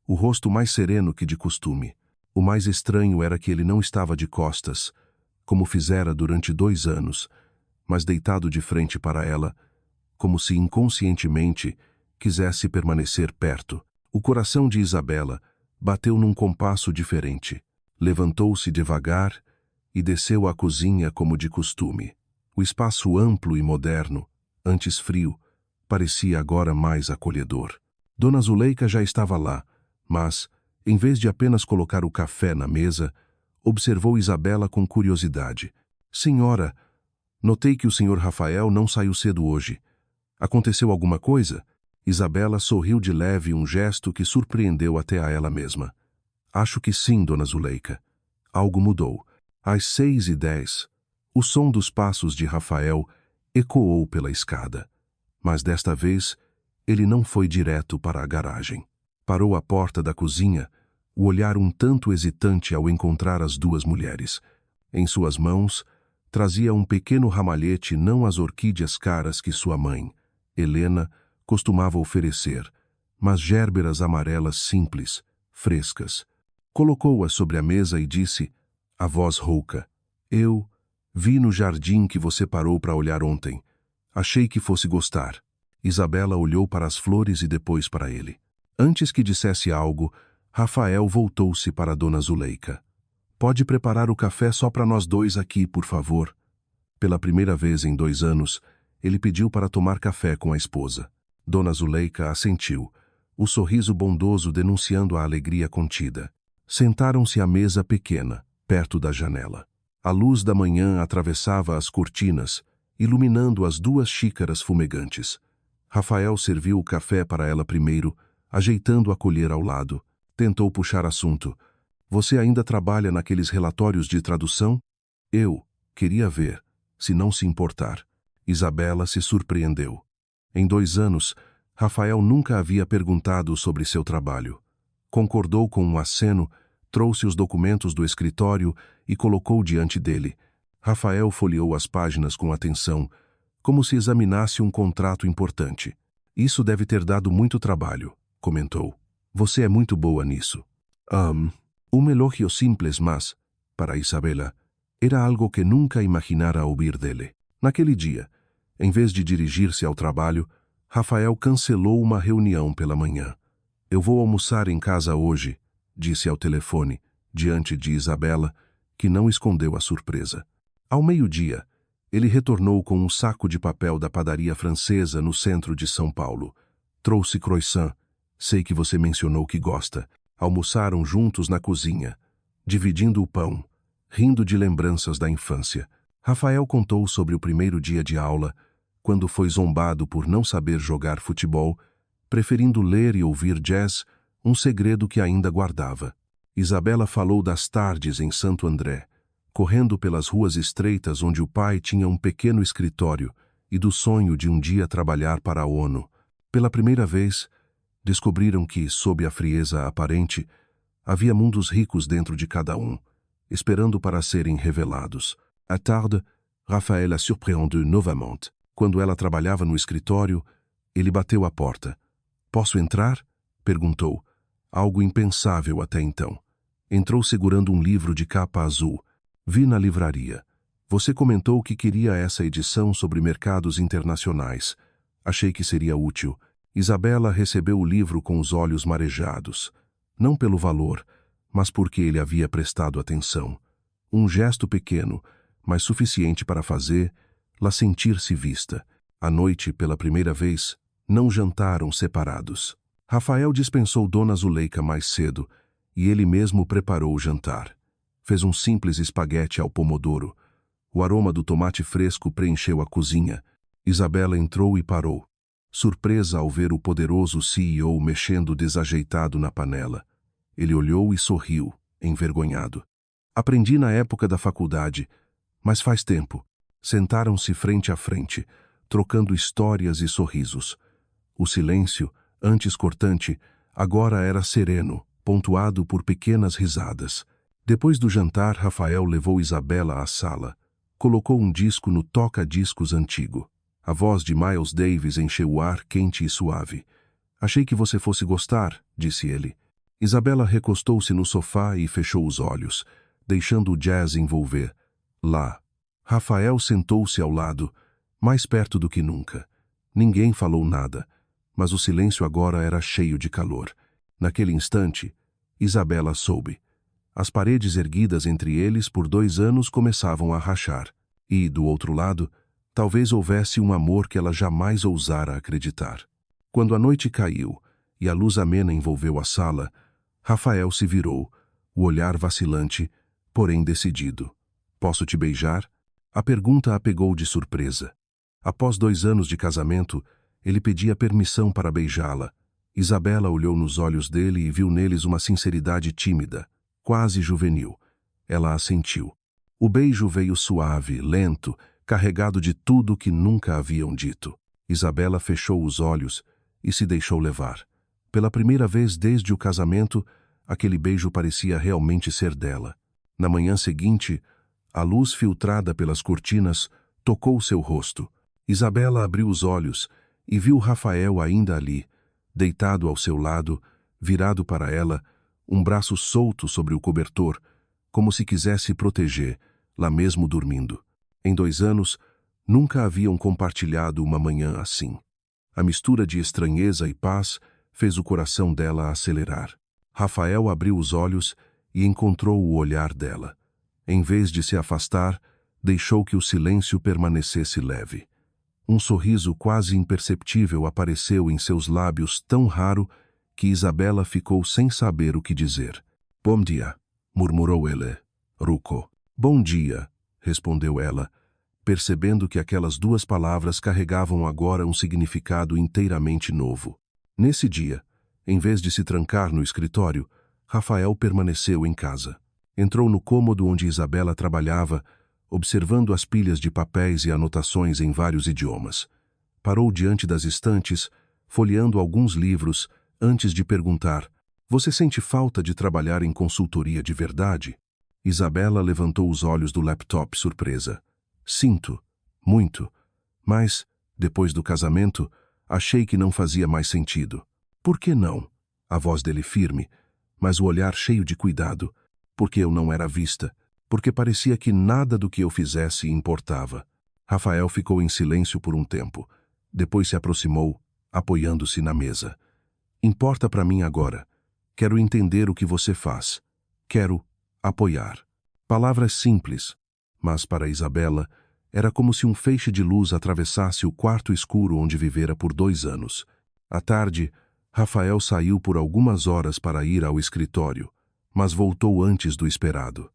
o rosto mais sereno que de costume. O mais estranho era que ele não estava de costas, como fizera durante 2 anos, mas deitado de frente para ela, como se inconscientemente quisesse permanecer perto. O coração de Isabela bateu num compasso diferente. Levantou-se devagar e desceu à cozinha como de costume. O espaço amplo e moderno, antes frio, parecia agora mais acolhedor. Dona Zuleika já estava lá, mas, em vez de apenas colocar o café na mesa, observou Isabela com curiosidade. Senhora, notei que o senhor Rafael não saiu cedo hoje. Aconteceu alguma coisa? Isabela sorriu de leve, um gesto que surpreendeu até a ela mesma. Acho que sim, Dona Zuleika. Algo mudou. Às 6:10, o som dos passos de Rafael ecoou pela escada. Mas desta vez, ele não foi direto para a garagem. Parou à porta da cozinha, o olhar um tanto hesitante ao encontrar as duas mulheres. Em suas mãos, trazia um pequeno ramalhete, não as orquídeas caras que sua mãe, Helena, costumava oferecer, mas gérberas amarelas simples, frescas. Colocou-as sobre a mesa e disse, a voz rouca, eu vi no jardim que você parou para olhar ontem. Achei que fosse gostar. Isabela olhou para as flores e depois para ele. Antes que dissesse algo, Rafael voltou-se para Dona Zuleika. Pode preparar o café só para nós dois aqui, por favor. Pela primeira vez em 2 anos, ele pediu para tomar café com a esposa. Dona Zuleika assentiu, o sorriso bondoso denunciando a alegria contida. Sentaram-se à mesa pequena, perto da janela. A luz da manhã atravessava as cortinas, iluminando as 2 xícaras fumegantes. Rafael serviu o café para ela primeiro, ajeitando a colher ao lado. Tentou puxar assunto. Você ainda trabalha naqueles relatórios de tradução? Eu queria ver, se não se importar. Isabela se surpreendeu. Em 2 anos, Rafael nunca havia perguntado sobre seu trabalho. Concordou com um aceno, trouxe os documentos do escritório e colocou diante dele. Rafael folheou as páginas com atenção, como se examinasse um contrato importante. Isso deve ter dado muito trabalho, comentou. Você é muito boa nisso. Um elogio simples, mas, para Isabela, era algo que nunca imaginara ouvir dele. Naquele dia, em vez de dirigir-se ao trabalho, Rafael cancelou uma reunião pela manhã. Eu vou almoçar em casa hoje, disse ao telefone, diante de Isabela, que não escondeu a surpresa. Ao meio-dia, ele retornou com um saco de papel da padaria francesa no centro de São Paulo. Trouxe croissant. Sei que você mencionou que gosta. Almoçaram juntos na cozinha, dividindo o pão, rindo de lembranças da infância. Rafael contou sobre o primeiro dia de aula, quando foi zombado por não saber jogar futebol, preferindo ler e ouvir jazz, um segredo que ainda guardava. Isabela falou das tardes em Santo André, correndo pelas ruas estreitas onde o pai tinha um pequeno escritório e do sonho de um dia trabalhar para a ONU. Pela primeira vez, descobriram que, sob a frieza aparente, havia mundos ricos dentro de cada um, esperando para serem revelados. À tarde, Raphaël a surpreendeu novamente. Quando ela trabalhava no escritório, ele bateu à porta. Posso entrar? Perguntou. Algo impensável até então. Entrou segurando um livro de capa azul. Vi na livraria. Você comentou que queria essa edição sobre mercados internacionais. Achei que seria útil. Isabela recebeu o livro com os olhos marejados. Não pelo valor, mas porque ele havia prestado atenção. Um gesto pequeno, mas suficiente para fazê-la sentir-se vista. À noite, pela primeira vez, não jantaram separados. Rafael dispensou Dona Zuleika mais cedo e ele mesmo preparou o jantar. Fez um simples espaguete ao pomodoro. O aroma do tomate fresco preencheu a cozinha. Isabela entrou e parou, surpresa ao ver o poderoso CEO mexendo desajeitado na panela. Ele olhou e sorriu, envergonhado. Aprendi na época da faculdade, mas faz tempo. Sentaram-se frente a frente, trocando histórias e sorrisos. O silêncio, antes cortante, agora era sereno, pontuado por pequenas risadas. Depois do jantar, Rafael levou Isabela à sala. Colocou um disco no toca-discos antigo. A voz de Miles Davis encheu o ar quente e suave. Achei que você fosse gostar, disse ele. Isabela recostou-se no sofá e fechou os olhos, deixando o jazz envolver. Lá. Rafael sentou-se ao lado, mais perto do que nunca. Ninguém falou nada, mas o silêncio agora era cheio de calor. Naquele instante, Isabela soube. As paredes erguidas entre eles por 2 anos começavam a rachar. E, do outro lado, talvez houvesse um amor que ela jamais ousara acreditar. Quando a noite caiu e a luz amena envolveu a sala, Rafael se virou, o olhar vacilante, porém decidido. Posso te beijar? A pergunta a pegou de surpresa. Após 2 anos de casamento, ele pedia permissão para beijá-la. Isabela olhou nos olhos dele e viu neles uma sinceridade tímida, quase juvenil. Ela assentiu. O beijo veio suave, lento, carregado de tudo que nunca haviam dito. Isabela fechou os olhos e se deixou levar. Pela primeira vez desde o casamento, aquele beijo parecia realmente ser dela. Na manhã seguinte, a luz filtrada pelas cortinas tocou seu rosto. Isabela abriu os olhos e viu Rafael ainda ali, deitado ao seu lado, virado para ela, um braço solto sobre o cobertor, como se quisesse proteger, lá mesmo dormindo. Em 2 anos, nunca haviam compartilhado uma manhã assim. A mistura de estranheza e paz fez o coração dela acelerar. Rafael abriu os olhos e encontrou o olhar dela. Em vez de se afastar, deixou que o silêncio permanecesse leve. Um sorriso quase imperceptível apareceu em seus lábios tão raro que Isabela ficou sem saber o que dizer. Bom dia, murmurou ele. Ruco. Bom dia, respondeu ela, percebendo que aquelas 2 palavras carregavam agora um significado inteiramente novo. Nesse dia, em vez de se trancar no escritório, Rafael permaneceu em casa. Entrou no cômodo onde Isabela trabalhava, observando as pilhas de papéis e anotações em vários idiomas. Parou diante das estantes, folheando alguns livros, antes de perguntar: "Você sente falta de trabalhar em consultoria de verdade?" Isabela levantou os olhos do laptop surpresa. "Sinto, muito. Mas, depois do casamento, achei que não fazia mais sentido." "Por que não?" A voz dele firme, mas o olhar cheio de cuidado. "Porque eu não era vista. Porque parecia que nada do que eu fizesse importava." Rafael ficou em silêncio por um tempo. Depois se aproximou, apoiando-se na mesa. "Importa para mim agora. Quero entender o que você faz. Quero apoiar." Palavras simples, mas para Isabela era como se um feixe de luz atravessasse o quarto escuro onde vivera por 2 anos. À tarde, Rafael saiu por algumas horas para ir ao escritório, mas voltou antes do esperado.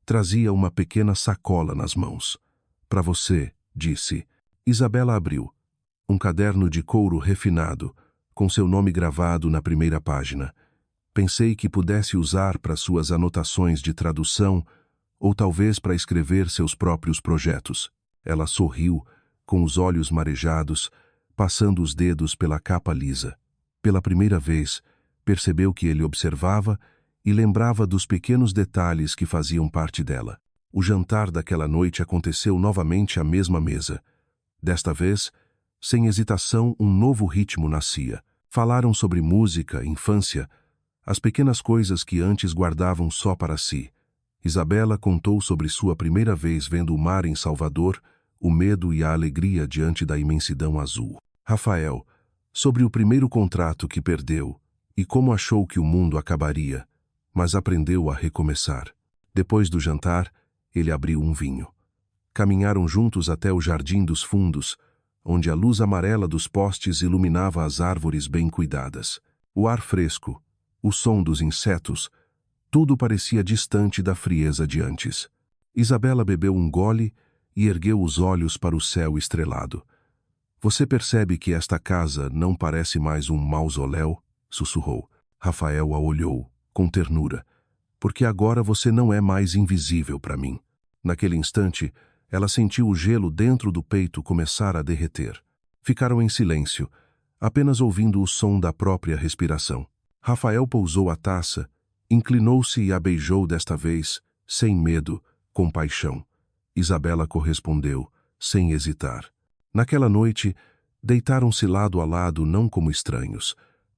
Trazia uma pequena sacola nas mãos. "Para você", disse. Isabela abriu. Um caderno de couro refinado, com seu nome gravado na primeira página. Pensei que pudesse usar para suas anotações de tradução ou talvez para escrever seus próprios projetos. Ela sorriu, com os olhos marejados, passando os dedos pela capa lisa. Pela primeira vez, percebeu que ele observava e lembrava dos pequenos detalhes que faziam parte dela. O jantar daquela noite aconteceu novamente à mesma mesa. Desta vez, sem hesitação, um novo ritmo nascia. Falaram sobre música, infância, as pequenas coisas que antes guardavam só para si. Isabela contou sobre sua primeira vez vendo o mar em Salvador, o medo e a alegria diante da imensidão azul. Rafael, sobre o primeiro contrato que perdeu e como achou que o mundo acabaria, mas aprendeu a recomeçar. Depois do jantar, ele abriu um vinho. Caminharam juntos até o jardim dos fundos, onde a luz amarela dos postes iluminava as árvores bem cuidadas. O ar fresco, o som dos insetos, tudo parecia distante da frieza de antes. Isabela bebeu um gole e ergueu os olhos para o céu estrelado. Você percebe que esta casa não parece mais um mausoléu? Sussurrou. Rafael a olhou, com ternura. Porque agora você não é mais invisível para mim. Naquele instante, ela sentiu o gelo dentro do peito começar a derreter. Ficaram em silêncio, apenas ouvindo o som da própria respiração. Rafael pousou a taça, inclinou-se e a beijou desta vez, sem medo, com paixão. Isabela correspondeu, sem hesitar. Naquela noite, deitaram-se lado a lado não como estranhos,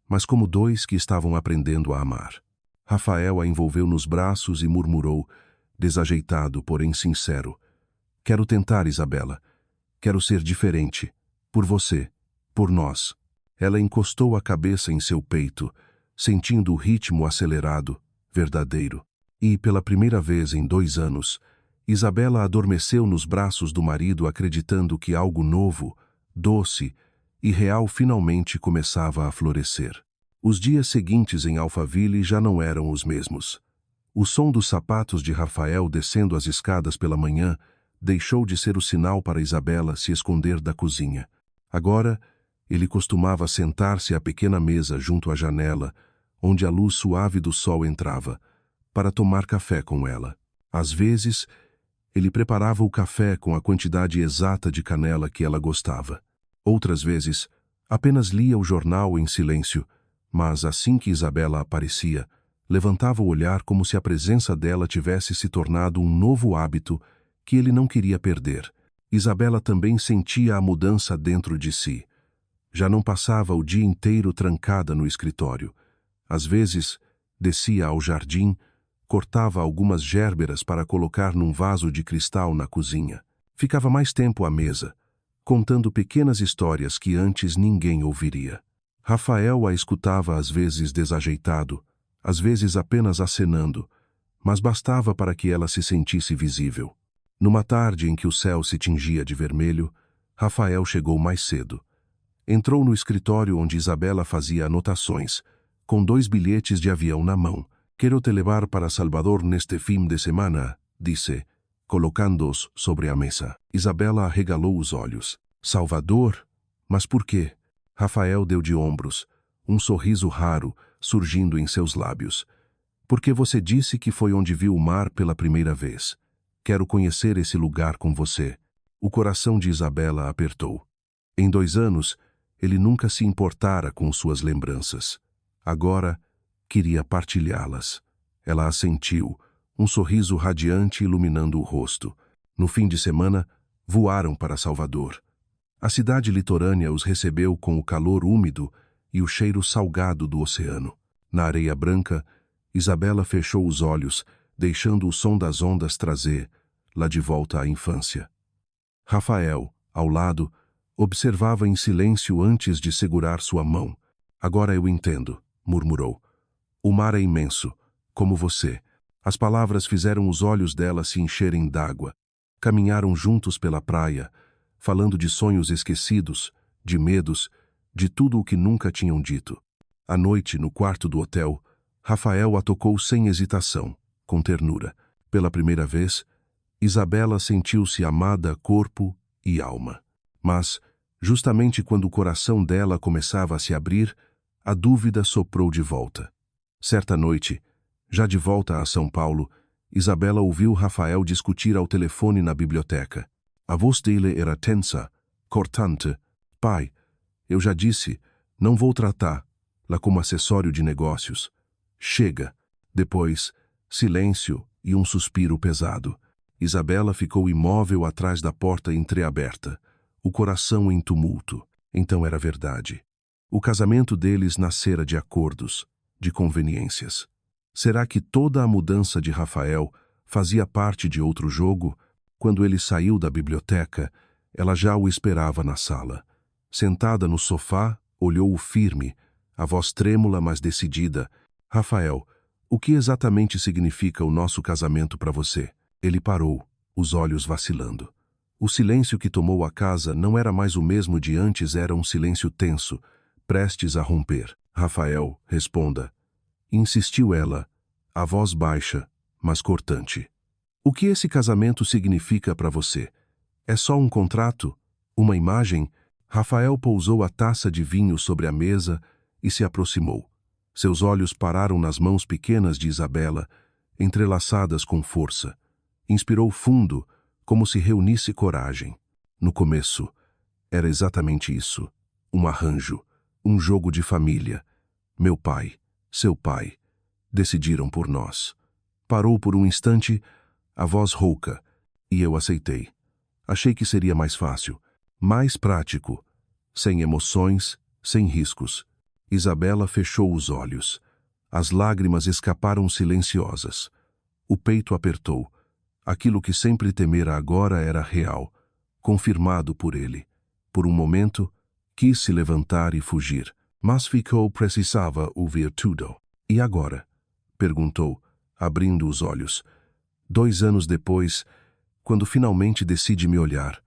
mas como dois que estavam aprendendo a amar. Rafael a envolveu nos braços e murmurou, desajeitado, porém sincero: Quero tentar, Isabela. Quero ser diferente. Por você. Por nós. Ela encostou a cabeça em seu peito, sentindo o ritmo acelerado, verdadeiro. E, pela primeira vez em 2 anos, Isabela adormeceu nos braços do marido acreditando que algo novo, doce e real finalmente começava a florescer. Os dias seguintes em Alphaville já não eram os mesmos. O som dos sapatos de Rafael descendo as escadas pela manhã deixou de ser o sinal para Isabela se esconder da cozinha. Agora, ele costumava sentar-se à pequena mesa junto à janela, onde a luz suave do sol entrava, para tomar café com ela. Às vezes, ele preparava o café com a quantidade exata de canela que ela gostava. Outras vezes, apenas lia o jornal em silêncio, mas assim que Isabela aparecia, levantava o olhar como se a presença dela tivesse se tornado um novo hábito que ele não queria perder. Isabela também sentia a mudança dentro de si. Já não passava o dia inteiro trancada no escritório. Às vezes, descia ao jardim, cortava algumas gérberas para colocar num vaso de cristal na cozinha. Ficava mais tempo à mesa, contando pequenas histórias que antes ninguém ouviria. Rafael a escutava às vezes desajeitado, às vezes apenas acenando, mas bastava para que ela se sentisse visível. Numa tarde em que o céu se tingia de vermelho, Rafael chegou mais cedo. Entrou no escritório onde Isabela fazia anotações, com 2 bilhetes de avião na mão. Quero te levar para Salvador neste fim de semana, disse, colocando-os sobre a mesa. Isabela arregalou os olhos. Salvador? Mas por quê? Rafael deu de ombros, um sorriso raro surgindo em seus lábios. Porque você disse que foi onde viu o mar pela primeira vez. Quero conhecer esse lugar com você. O coração de Isabela apertou. Em 2 anos, ele nunca se importara com suas lembranças. Agora, queria partilhá-las. Ela assentiu, um sorriso radiante iluminando o rosto. No fim de semana, voaram para Salvador. A cidade litorânea os recebeu com o calor úmido e o cheiro salgado do oceano. Na areia branca, Isabela fechou os olhos, deixando o som das ondas trazer, lá de volta à infância. Rafael, ao lado, observava em silêncio antes de segurar sua mão. Agora eu entendo, murmurou. O mar é imenso, como você. As palavras fizeram os olhos dela se encherem d'água. Caminharam juntos pela praia, falando de sonhos esquecidos, de medos, de tudo o que nunca tinham dito. À noite, no quarto do hotel, Rafael a tocou sem hesitação, com ternura. Pela primeira vez, Isabela sentiu-se amada corpo e alma. Mas, justamente quando o coração dela começava a se abrir, a dúvida soprou de volta. Certa noite, já de volta a São Paulo, Isabela ouviu Rafael discutir ao telefone na biblioteca. A voz dele era tensa, cortante. Pai, eu já disse, não vou tratá-la como acessório de negócios. Chega. Depois, silêncio e um suspiro pesado. Isabela ficou imóvel atrás da porta entreaberta, o coração em tumulto. Então era verdade. O casamento deles nascera de acordos, de conveniências. Será que toda a mudança de Rafael fazia parte de outro jogo? Quando ele saiu da biblioteca, ela já o esperava na sala. Sentada no sofá, olhou-o firme, a voz trêmula, mas decidida. Rafael, o que exatamente significa o nosso casamento para você? Ele parou, os olhos vacilando. O silêncio que tomou a casa não era mais o mesmo de antes, era um silêncio tenso, prestes a romper. Rafael, responda. Insistiu ela, a voz baixa, mas cortante. O que esse casamento significa para você? É só um contrato? Uma imagem? Rafael pousou a taça de vinho sobre a mesa e se aproximou. Seus olhos pararam nas mãos pequenas de Isabela, entrelaçadas com força. Inspirou fundo, como se reunisse coragem. No começo, era exatamente isso. Um arranjo, um jogo de família. Meu pai, seu pai, decidiram por nós. Parou por um instante, a voz rouca, e eu aceitei. Achei que seria mais fácil, mais prático, sem emoções, sem riscos. Isabela fechou os olhos. As lágrimas escaparam silenciosas. O peito apertou. Aquilo que sempre temera agora era real, confirmado por ele. Por um momento, quis se levantar e fugir, mas ficou, precisava ouvir tudo. E agora? Perguntou, abrindo os olhos. 2 anos depois, quando finalmente decide me olhar.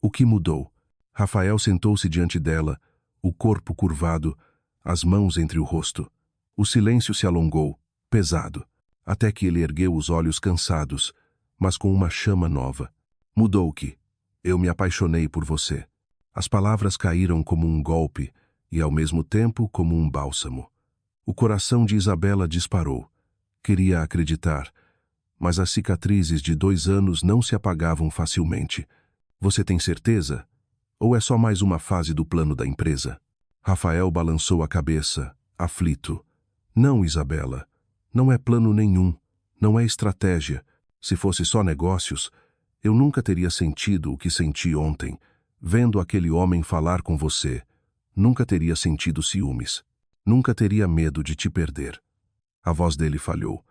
O que mudou? Rafael sentou-se diante dela, o corpo curvado, as mãos entre o rosto. O silêncio se alongou, pesado, até que ele ergueu os olhos cansados, mas com uma chama nova. Mudou que? Eu me apaixonei por você. As palavras caíram como um golpe e, ao mesmo tempo, como um bálsamo. O coração de Isabela disparou. Queria acreditar, mas as cicatrizes de 2 anos não se apagavam facilmente. Você tem certeza? Ou é só mais uma fase do plano da empresa? Rafael balançou a cabeça, aflito. Não, Isabela. Não é plano nenhum. Não é estratégia. Se fosse só negócios, eu nunca teria sentido o que senti ontem, vendo aquele homem falar com você. Nunca teria sentido ciúmes. Nunca teria medo de te perder. A voz dele falhou.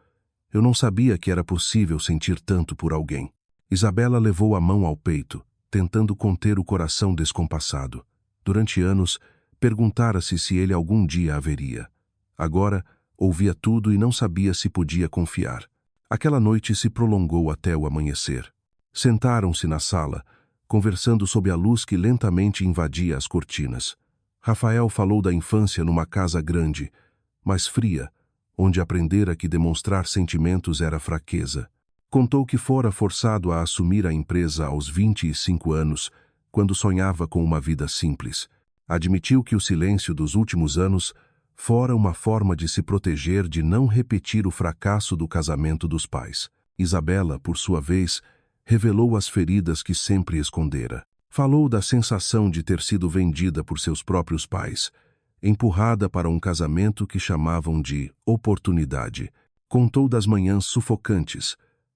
Eu não sabia que era possível sentir tanto por alguém. Isabela levou a mão ao peito, tentando conter o coração descompassado. Durante anos, perguntara-se se ele algum dia haveria. Agora, ouvia tudo e não sabia se podia confiar. Aquela noite se prolongou até o amanhecer. Sentaram-se na sala, conversando sob a luz que lentamente invadia as cortinas. Rafael falou da infância numa casa grande, mas fria, onde aprendera que demonstrar sentimentos era fraqueza. Contou que fora forçado a assumir a empresa aos 25 anos, quando sonhava com uma vida simples. Admitiu que o silêncio dos últimos anos fora uma forma de se proteger de não repetir o fracasso do casamento dos pais. Isabela, por sua vez, revelou as feridas que sempre escondera. Falou da sensação de ter sido vendida por seus próprios pais, empurrada para um casamento que chamavam de oportunidade. Contou das manhãs sufocantes,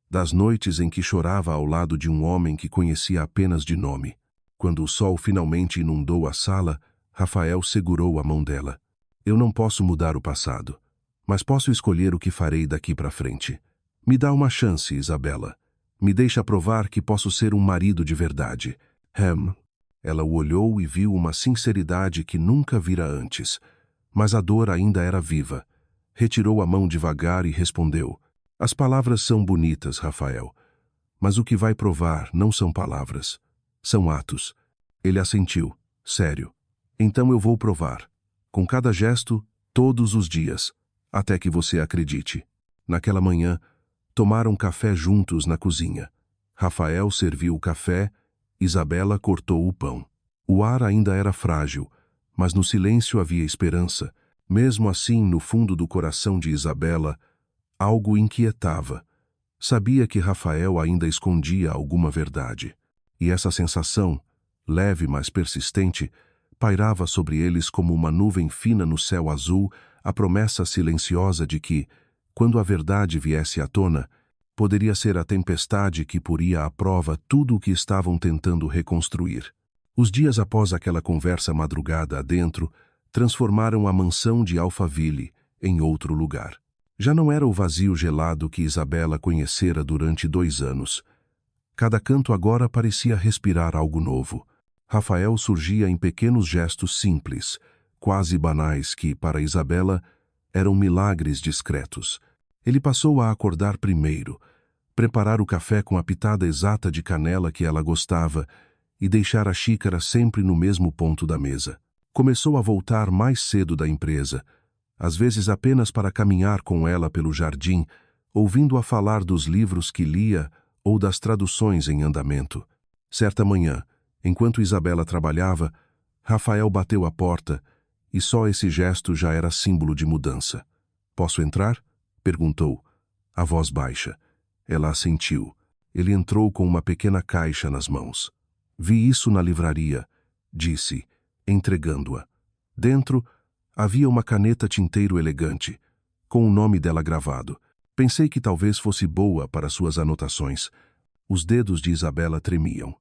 das noites em que chorava ao lado de um homem que conhecia apenas de nome. Quando o sol finalmente inundou a sala, Rafael segurou a mão dela. Eu não posso mudar o passado, mas posso escolher o que farei daqui para frente. Me dá uma chance, Isabela. Me deixa provar que posso ser um marido de verdade. Ela o olhou e viu uma sinceridade que nunca vira antes. Mas a dor ainda era viva. Retirou a mão devagar e respondeu. As palavras são bonitas, Rafael. Mas o que vai provar não são palavras. São atos. Ele assentiu, sério. Então eu vou provar. Com cada gesto, todos os dias, até que você acredite. Naquela manhã, tomaram café juntos na cozinha. Rafael serviu o café, Isabela cortou o pão. O ar ainda era frágil, mas no silêncio havia esperança. Mesmo assim, no fundo do coração de Isabela, algo inquietava. Sabia que Rafael ainda escondia alguma verdade. E essa sensação, leve mas persistente, pairava sobre eles como uma nuvem fina no céu azul, a promessa silenciosa de que, quando a verdade viesse à tona, poderia ser a tempestade que poria à prova tudo o que estavam tentando reconstruir. Os dias após aquela conversa madrugada adentro, transformaram a mansão de Alphaville em outro lugar. Já não era o vazio gelado que Isabela conhecera durante 2 anos. Cada canto agora parecia respirar algo novo. Rafael surgia em pequenos gestos simples, quase banais que, para Isabela, eram milagres discretos. Ele passou a acordar primeiro, preparar o café com a pitada exata de canela que ela gostava e deixar a xícara sempre no mesmo ponto da mesa. Começou a voltar mais cedo da empresa, às vezes apenas para caminhar com ela pelo jardim, ouvindo-a falar dos livros que lia ou das traduções em andamento. Certa manhã, enquanto Isabela trabalhava, Rafael bateu à porta e só esse gesto já era símbolo de mudança. "Posso entrar?" perguntou, a voz baixa. Ela assentiu. Ele entrou com uma pequena caixa nas mãos. "Vi isso na livraria", disse, entregando-a. Dentro, havia uma caneta tinteiro elegante, com o nome dela gravado. Pensei que talvez fosse boa para suas anotações. Os dedos de Isabela tremiam.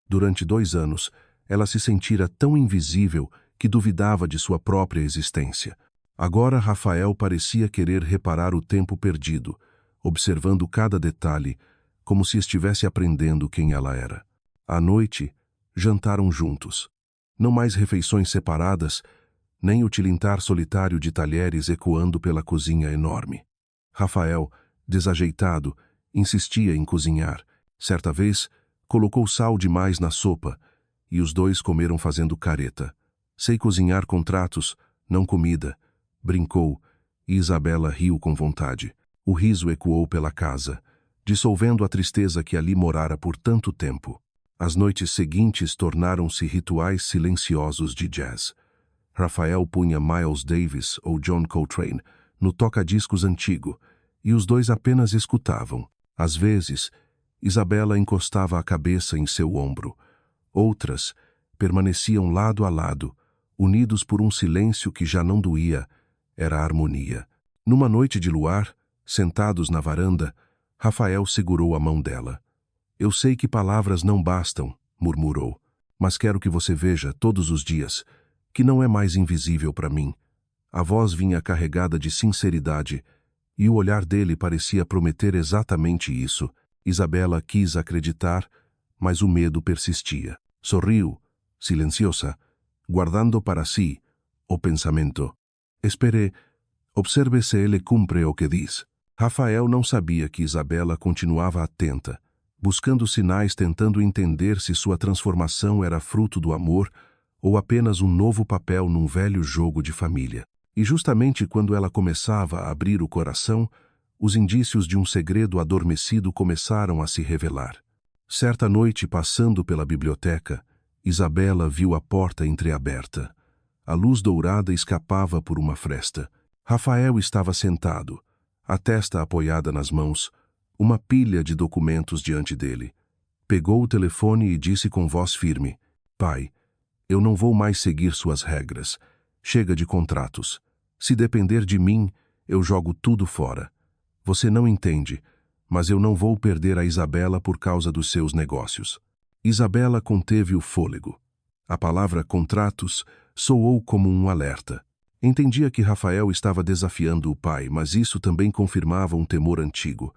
Durante 2 anos, ela se sentira tão invisível que duvidava de sua própria existência. Agora Rafael parecia querer reparar o tempo perdido, observando cada detalhe, como se estivesse aprendendo quem ela era. À noite, jantaram juntos. Não mais refeições separadas, nem o tilintar solitário de talheres ecoando pela cozinha enorme. Rafael, desajeitado, insistia em cozinhar. Certa vez, colocou sal demais na sopa, e os dois comeram fazendo careta. "Sei cozinhar com tratos, não comida", brincou, e Isabela riu com vontade. O riso ecoou pela casa, dissolvendo a tristeza que ali morara por tanto tempo. As noites seguintes tornaram-se rituais silenciosos de jazz. Rafael punha Miles Davis ou John Coltrane no toca-discos antigo, e os dois apenas escutavam. Às vezes, Isabela encostava a cabeça em seu ombro. Outras permaneciam lado a lado, unidos por um silêncio que já não doía, era a harmonia. Numa noite de luar, sentados na varanda, Rafael segurou a mão dela. "Eu sei que palavras não bastam", murmurou, "mas quero que você veja, todos os dias, que não é mais invisível para mim." A voz vinha carregada de sinceridade, e o olhar dele parecia prometer exatamente isso. Isabela quis acreditar, mas o medo persistia. Sorriu, silenciosa, guardando para si o pensamento. "Espere, observe se ele cumpre o que diz." Rafael não sabia que Isabela continuava atenta, buscando sinais, tentando entender se sua transformação era fruto do amor ou apenas um novo papel num velho jogo de família. E justamente quando ela começava a abrir o coração, os indícios de um segredo adormecido começaram a se revelar. Certa noite, passando pela biblioteca, Isabela viu a porta entreaberta. A luz dourada escapava por uma fresta. Rafael estava sentado, a testa apoiada nas mãos, uma pilha de documentos diante dele. Pegou o telefone e disse com voz firme: "Pai, eu não vou mais seguir suas regras. Chega de contratos. Se depender de mim, eu jogo tudo fora. Você não entende, mas eu não vou perder a Isabela por causa dos seus negócios." Isabela conteve o fôlego. A palavra contratos soou como um alerta. Entendia que Rafael estava desafiando o pai, mas isso também confirmava um temor antigo.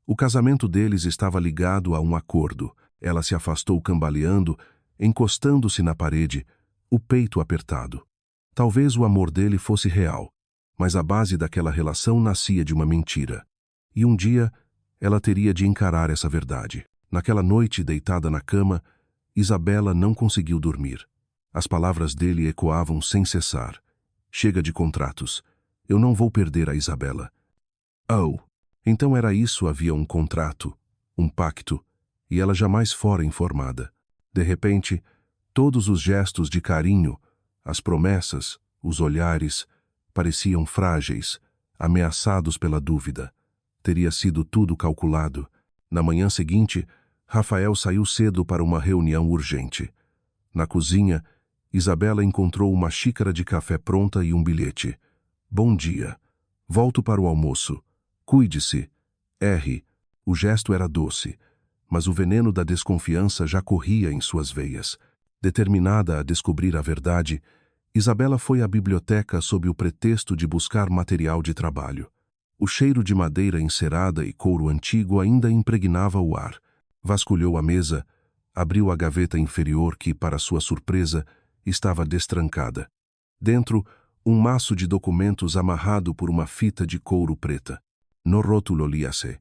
O casamento deles estava ligado a um acordo. Ela se afastou cambaleando, encostando-se na parede, o peito apertado. Talvez o amor dele fosse real, mas a base daquela relação nascia de uma mentira. E um dia, ela teria de encarar essa verdade. Naquela noite, deitada na cama, Isabela não conseguiu dormir. As palavras dele ecoavam sem cessar. "Chega de contratos. Eu não vou perder a Isabela." Oh, então era isso, havia um contrato, um pacto, e ela jamais fora informada. De repente, todos os gestos de carinho, as promessas, os olhares, pareciam frágeis, ameaçados pela dúvida. Teria sido tudo calculado. Na manhã seguinte, Rafael saiu cedo para uma reunião urgente. Na cozinha, Isabela encontrou uma xícara de café pronta e um bilhete. "Bom dia. Volto para o almoço. Cuide-se. R." O gesto era doce, mas o veneno da desconfiança já corria em suas veias. Determinada a descobrir a verdade, Isabela foi à biblioteca sob o pretexto de buscar material de trabalho. O cheiro de madeira encerada e couro antigo ainda impregnava o ar. Vasculhou a mesa, Abriu a gaveta inferior que, para sua surpresa, estava destrancada. Dentro, um maço de documentos amarrado por uma fita de couro preta. No rótulo lia-se: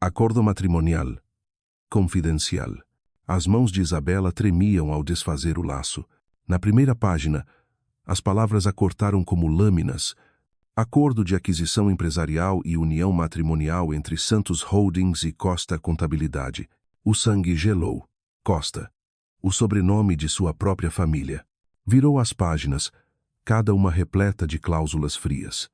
Acordo matrimonial. Confidencial. As mãos de Isabela tremiam ao desfazer o laço. Na primeira página, as palavras acortaram como lâminas: Acordo de aquisição empresarial e união matrimonial entre Santos Holdings e Costa Contabilidade. O sangue gelou. Costa. O sobrenome de sua própria família. Virou as páginas, cada uma repleta de cláusulas frias.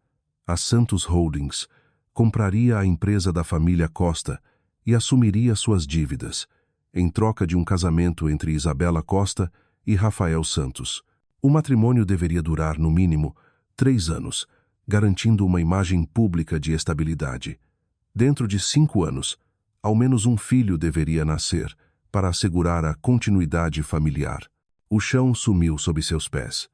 A Santos Holdings compraria a empresa da família Costa e assumiria suas dívidas, em troca de um casamento entre Isabela Costa e Rafael Santos. O matrimônio deveria durar, no mínimo, 3 anos, garantindo uma imagem pública de estabilidade. Dentro de 5 anos, ao menos um filho deveria nascer, para assegurar a continuidade familiar. O chão sumiu sob seus pés.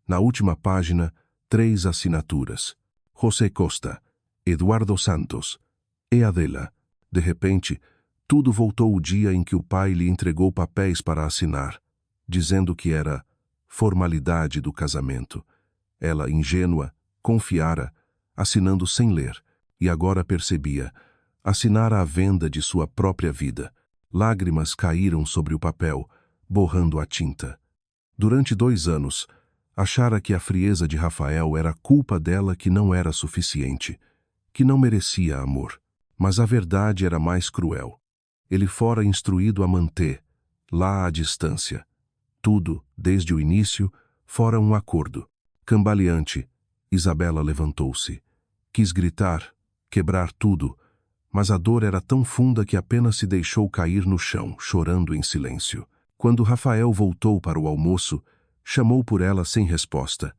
Na última página, 3 assinaturas: José Costa, Eduardo Santos e Adela. De repente, tudo voltou ao dia em que o pai lhe entregou papéis para assinar, dizendo que era formalidade do casamento. Ela, ingênua, confiara, assinando sem ler, e agora percebia: assinara a venda de sua própria vida. Lágrimas caíram sobre o papel, borrando a tinta. Durante 2 anos, achara que a frieza de Rafael era culpa dela, que não era suficiente, que não merecia amor. Mas a verdade era mais cruel. Ele fora instruído a manter, lá à distância. Tudo, desde o início, fora um acordo. Cambaleante, Isabela levantou-se. Quis gritar, quebrar tudo, mas a dor era tão funda que apenas se deixou cair no chão, chorando em silêncio. Quando Rafael voltou para o almoço, chamou por ela sem resposta.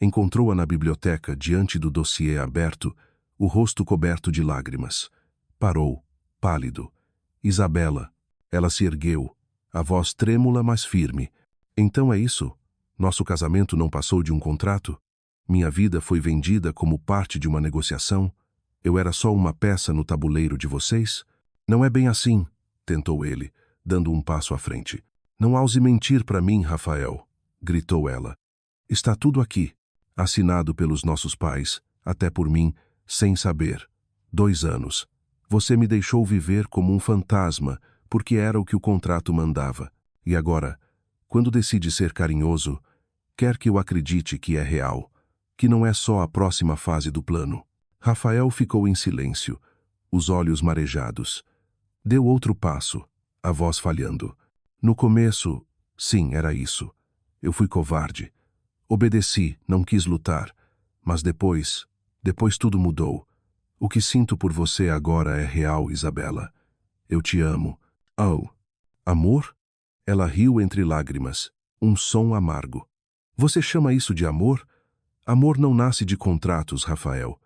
Encontrou-a na biblioteca, diante do dossiê aberto, o rosto coberto de lágrimas. Parou, pálido. Isabela. Ela se ergueu, a voz trêmula, mas firme. Então é isso? Nosso casamento não passou de um contrato? Minha vida foi vendida como parte de uma negociação? Eu era só uma peça no tabuleiro de vocês? Não é bem assim, tentou ele, dando um passo à frente. Não ouse mentir para mim, Rafael, gritou ela. Está tudo aqui, assinado pelos nossos pais, até por mim, sem saber. 2 anos. Você me deixou viver como um fantasma, porque era o que o contrato mandava. E agora, quando decide ser carinhoso, quer que eu acredite que é real, que não é só a próxima fase do plano. Rafael ficou em silêncio, os olhos marejados. Deu outro passo, a voz falhando. No começo, sim, era isso. Eu fui covarde. Obedeci, não quis lutar. Mas depois tudo mudou. O que sinto por você agora é real, Isabela. Eu te amo. Oh, amor? Ela riu entre lágrimas, um som amargo. Você chama isso de amor? Amor não nasce de contratos, Rafael.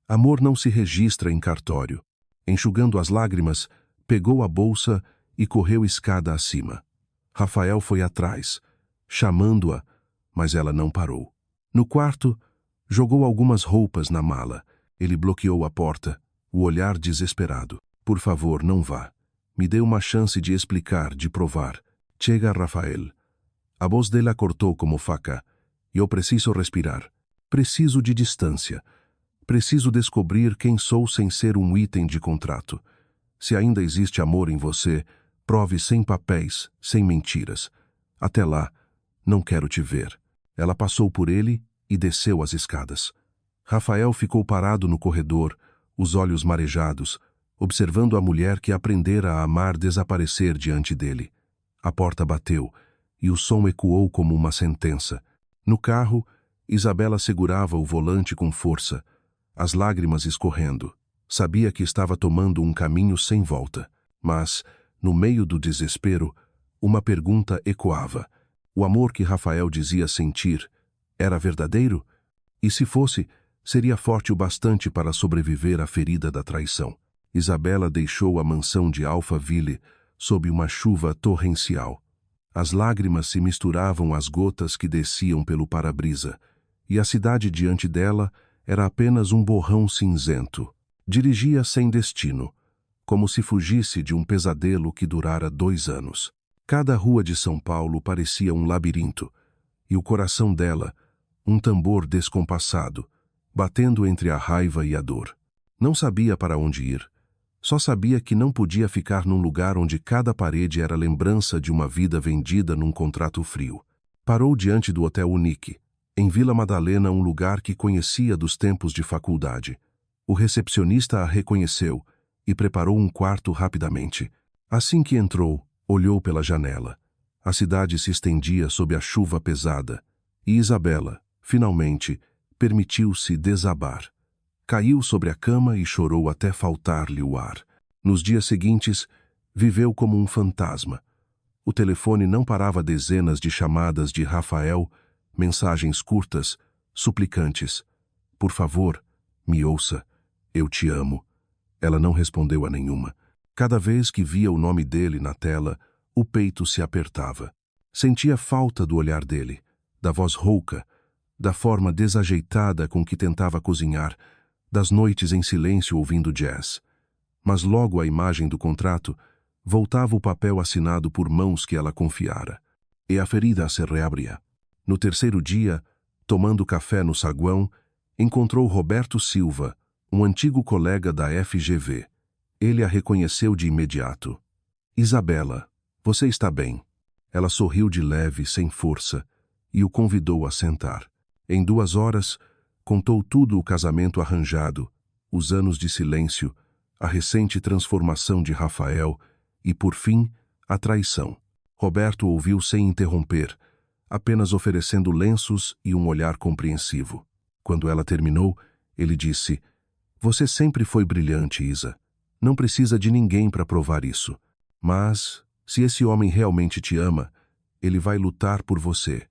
Amor não se registra em cartório. Enxugando as lágrimas, pegou a bolsa e correu escada acima. Rafael foi atrás, chamando-a, mas ela não parou. No quarto, jogou algumas roupas na mala. Ele bloqueou a porta, o olhar desesperado. Por favor, não vá. Me dê uma chance de explicar, de provar. Chega, Rafael. A voz dela cortou como faca. Eu preciso respirar. Preciso de distância. Preciso descobrir quem sou sem ser um item de contrato. Se ainda existe amor em você, prove sem papéis, sem mentiras. Até lá, não quero te ver. Ela passou por ele e desceu as escadas. Rafael ficou parado no corredor, os olhos marejados, observando a mulher que aprendera a amar desaparecer diante dele. A porta bateu, e o som ecoou como uma sentença. No carro, Isabela segurava o volante com força, as lágrimas escorrendo. Sabia que estava tomando um caminho sem volta. Mas, no meio do desespero, uma pergunta ecoava. O amor que Rafael dizia sentir era verdadeiro? E se fosse, seria forte o bastante para sobreviver à ferida da traição. Isabela deixou a mansão de Alphaville sob uma chuva torrencial. As lágrimas se misturavam às gotas que desciam pelo para-brisa, e a cidade diante dela era apenas um borrão cinzento. Dirigia sem destino, como se fugisse de um pesadelo que durara 2 anos. Cada rua de São Paulo parecia um labirinto, e o coração dela, um tambor descompassado, batendo entre a raiva e a dor. Não sabia para onde ir. Só sabia que não podia ficar num lugar onde cada parede era lembrança de uma vida vendida num contrato frio. Parou diante do Hotel Unique, em Vila Madalena, um lugar que conhecia dos tempos de faculdade. O recepcionista a reconheceu e preparou um quarto rapidamente. Assim que entrou, olhou pela janela. A cidade se estendia sob a chuva pesada, e Isabela, finalmente, permitiu-se desabar. Caiu sobre a cama e chorou até faltar-lhe o ar. Nos dias seguintes, viveu como um fantasma. O telefone não parava, dezenas de chamadas de Rafael, mensagens curtas, suplicantes. Por favor, me ouça, eu te amo. Ela não respondeu a nenhuma. Cada vez que via o nome dele na tela, o peito se apertava. Sentia falta do olhar dele, da voz rouca, da forma desajeitada com que tentava cozinhar, das noites em silêncio ouvindo jazz. Mas logo a imagem do contrato voltava o papel assinado por mãos que ela confiara. E a ferida se reabria. No terceiro dia, tomando café no saguão, encontrou Roberto Silva, um antigo colega da FGV. Ele a reconheceu de imediato. Isabela, você está bem? Ela sorriu de leve, sem força, e o convidou a sentar. Em 2 horas, contou tudo: o casamento arranjado, os anos de silêncio, a recente transformação de Rafael e, por fim, a traição. Roberto ouviu sem interromper, apenas oferecendo lenços e um olhar compreensivo. Quando ela terminou, ele disse: Você sempre foi brilhante, Isa. Não precisa de ninguém para provar isso. Mas, se esse homem realmente te ama, ele vai lutar por você,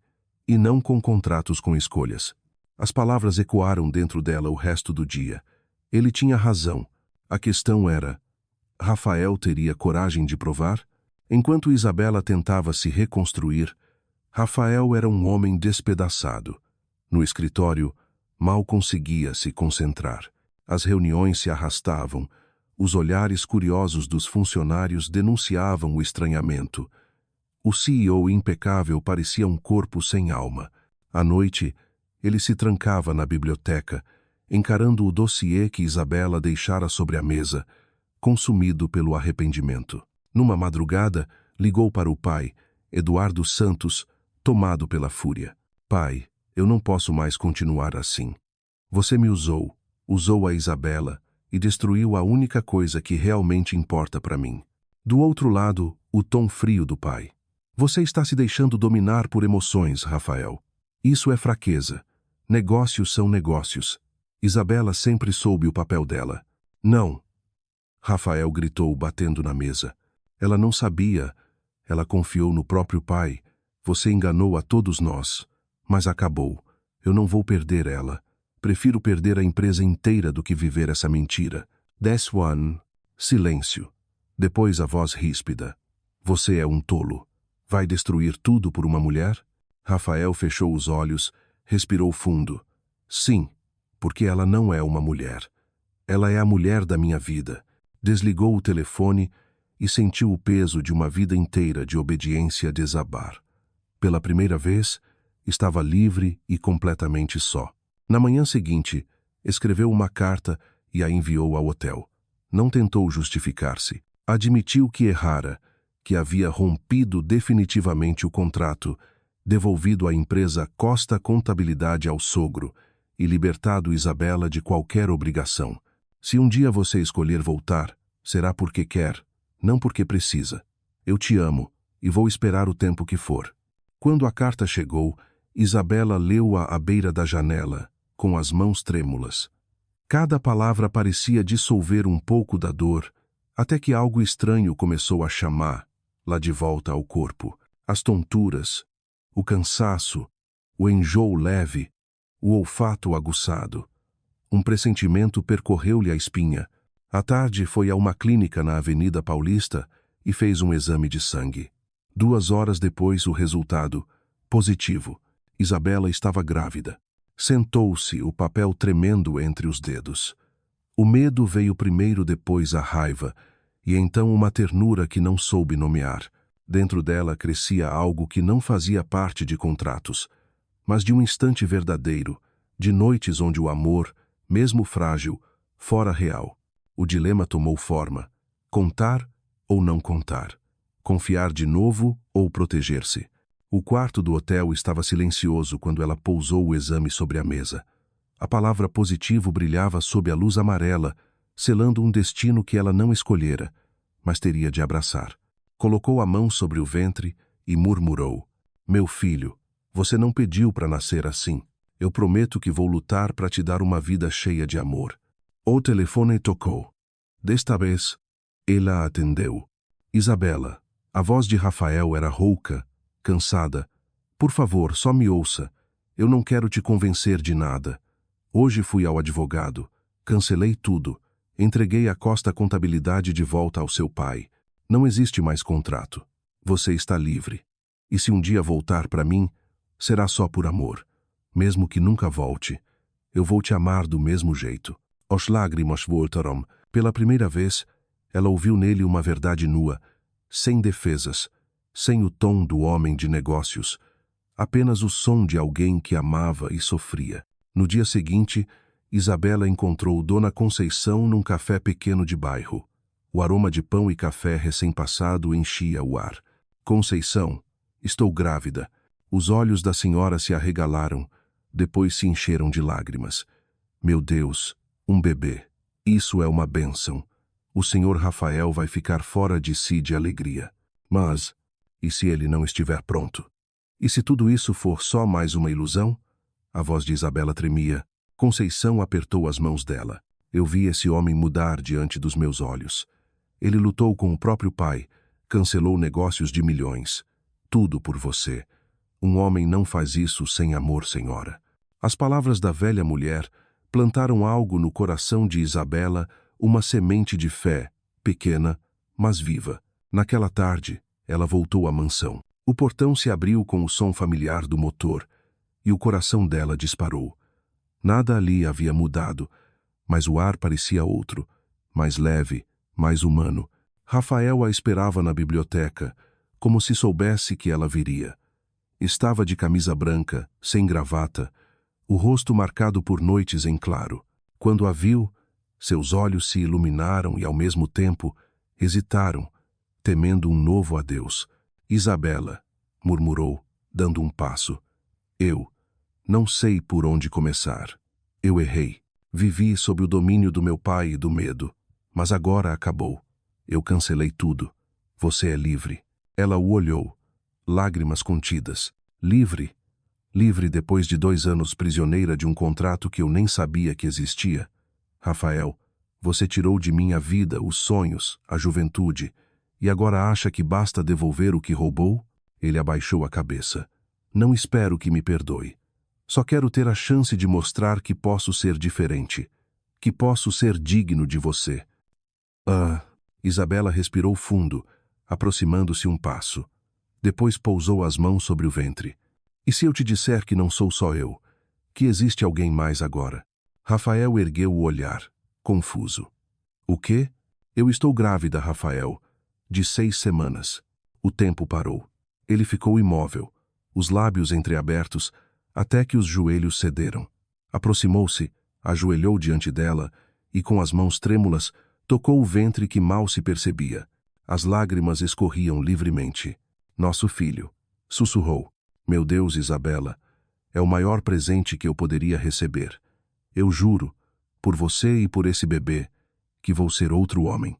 e não com contratos com escolhas. As palavras ecoaram dentro dela o resto do dia. Ele tinha razão. A questão era: Rafael teria coragem de provar? Enquanto Isabela tentava se reconstruir, Rafael era um homem despedaçado. No escritório, mal conseguia se concentrar. As reuniões se arrastavam. Os olhares curiosos dos funcionários denunciavam o estranhamento. O CEO impecável parecia um corpo sem alma. À noite, ele se trancava na biblioteca, encarando o dossiê que Isabela deixara sobre a mesa, consumido pelo arrependimento. Numa madrugada, ligou para o pai, Eduardo Santos, tomado pela fúria. Pai, eu não posso mais continuar assim. Você me usou a Isabela e destruiu a única coisa que realmente importa para mim. Do outro lado, o tom frio do pai. Você está se deixando dominar por emoções, Rafael. Isso é fraqueza. Negócios são negócios. Isabela sempre soube o papel dela. Não. Rafael gritou, batendo na mesa. Ela não sabia. Ela confiou no próprio pai. Você enganou a todos nós. Mas acabou. Eu não vou perder ela. Prefiro perder a empresa inteira do que viver essa mentira. That's one. Silêncio. Depois a voz ríspida. Você é um tolo. Vai destruir tudo por uma mulher? Rafael fechou os olhos, respirou fundo. Sim, porque ela não é uma mulher. Ela é a mulher da minha vida. Desligou o telefone e sentiu o peso de uma vida inteira de obediência desabar. Pela primeira vez, estava livre e completamente só. Na manhã seguinte, escreveu uma carta e a enviou ao hotel. Não tentou justificar-se. Admitiu que errara, que havia rompido definitivamente o contrato, devolvido a empresa Costa Contabilidade ao sogro e libertado Isabela de qualquer obrigação. Se um dia você escolher voltar, será porque quer, não porque precisa. Eu te amo e vou esperar o tempo que for. Quando a carta chegou, Isabela leu-a à beira da janela, com as mãos trêmulas. Cada palavra parecia dissolver um pouco da dor, até que algo estranho começou a chamar, lá de volta ao corpo. As tonturas, o cansaço, o enjoo leve, o olfato aguçado. Um pressentimento percorreu-lhe a espinha. À tarde foi a uma clínica na Avenida Paulista e fez um exame de sangue. 2 horas depois, o resultado: positivo. Isabela estava grávida. Sentou-se, o papel tremendo entre os dedos. O medo veio primeiro, depois a raiva, e então uma ternura que não soube nomear. Dentro dela crescia algo que não fazia parte de contratos, mas de um instante verdadeiro, de noites onde o amor, mesmo frágil, fora real. O dilema tomou forma: contar ou não contar, confiar de novo ou proteger-se. O quarto do hotel estava silencioso quando ela pousou o exame sobre a mesa. A palavra positivo brilhava sob a luz amarela, selando um destino que ela não escolhera, mas teria de abraçar. Colocou a mão sobre o ventre e murmurou: meu filho, você não pediu para nascer assim. Eu prometo que vou lutar para te dar uma vida cheia de amor. O telefone tocou. Desta vez, ela atendeu. Isabela. A voz de Rafael era rouca, cansada. Por favor, só me ouça. Eu não quero te convencer de nada. Hoje fui ao advogado. Cancelei tudo. Entreguei a Costa Contabilidade de volta ao seu pai. Não existe mais contrato. Você está livre. E se um dia voltar para mim, será só por amor. Mesmo que nunca volte, eu vou te amar do mesmo jeito. As lágrimas voltaram. Pela primeira vez, ela ouviu nele uma verdade nua, sem defesas, sem o tom do homem de negócios, apenas o som de alguém que amava e sofria. No dia seguinte, Isabela encontrou Dona Conceição num café pequeno de bairro. O aroma de pão e café recém-passado enchia o ar. Conceição, estou grávida. Os olhos da senhora se arregalaram, depois se encheram de lágrimas. Meu Deus, um bebê. Isso é uma bênção. O senhor Rafael vai ficar fora de si de alegria. Mas, e se ele não estiver pronto? E se tudo isso for só mais uma ilusão? A voz de Isabela tremia. Conceição apertou as mãos dela. Eu vi esse homem mudar diante dos meus olhos. Ele lutou com o próprio pai, cancelou negócios de milhões. Tudo por você. Um homem não faz isso sem amor, senhora. As palavras da velha mulher plantaram algo no coração de Isabela, uma semente de fé, pequena, mas viva. Naquela tarde, ela voltou à mansão. O portão se abriu com o som familiar do motor, e o coração dela disparou. Nada ali havia mudado, mas o ar parecia outro, mais leve, mais humano. Rafael a esperava na biblioteca, como se soubesse que ela viria. Estava de camisa branca, sem gravata, o rosto marcado por noites em claro. Quando a viu, seus olhos se iluminaram e, ao mesmo tempo, hesitaram, temendo um novo adeus. Isabela, murmurou, dando um passo. Eu não sei por onde começar. Eu errei. Vivi sob o domínio do meu pai e do medo. Mas agora acabou. Eu cancelei tudo. Você é livre. Ela o olhou. Lágrimas contidas. Livre. Livre depois de 2 anos prisioneira de um contrato que eu nem sabia que existia. Rafael, você tirou de mim a vida, os sonhos, a juventude, e agora acha que basta devolver o que roubou? Ele abaixou a cabeça. Não espero que me perdoe. Só quero ter a chance de mostrar que posso ser diferente, que posso ser digno de você. Isabela respirou fundo, aproximando-se um passo. Depois pousou as mãos sobre o ventre. E se eu te disser que não sou só eu, que existe alguém mais agora? Rafael ergueu o olhar, confuso. O quê? Eu estou grávida, Rafael, de 6 semanas. O tempo parou. Ele ficou imóvel, os lábios entreabertos, até que os joelhos cederam. Aproximou-se, ajoelhou diante dela e, com as mãos trêmulas, tocou o ventre que mal se percebia. As lágrimas escorriam livremente. Nosso filho, sussurrou. Meu Deus, Isabela, é o maior presente que eu poderia receber. Eu juro, por você e por esse bebê, que vou ser outro homem,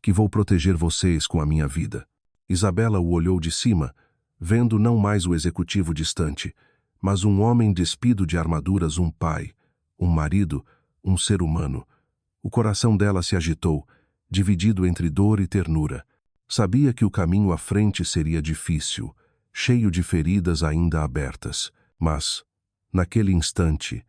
que vou proteger vocês com a minha vida. Isabela o olhou de cima, vendo não mais o executivo distante, mas um homem despido de armaduras, um pai, um marido, um ser humano. O coração dela se agitou, dividido entre dor e ternura. Sabia que o caminho à frente seria difícil, cheio de feridas ainda abertas. Mas, naquele instante,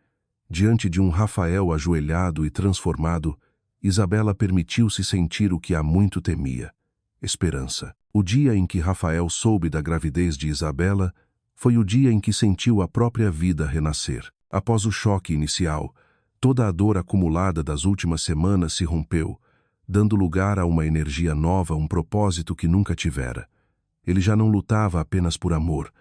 diante de um Rafael ajoelhado e transformado, Isabela permitiu-se sentir o que há muito temia: esperança. O dia em que Rafael soube da gravidez de Isabela foi o dia em que sentiu a própria vida renascer. Após o choque inicial, toda a dor acumulada das últimas semanas se rompeu, dando lugar a uma energia nova, um propósito que nunca tivera. Ele já não lutava apenas por amor,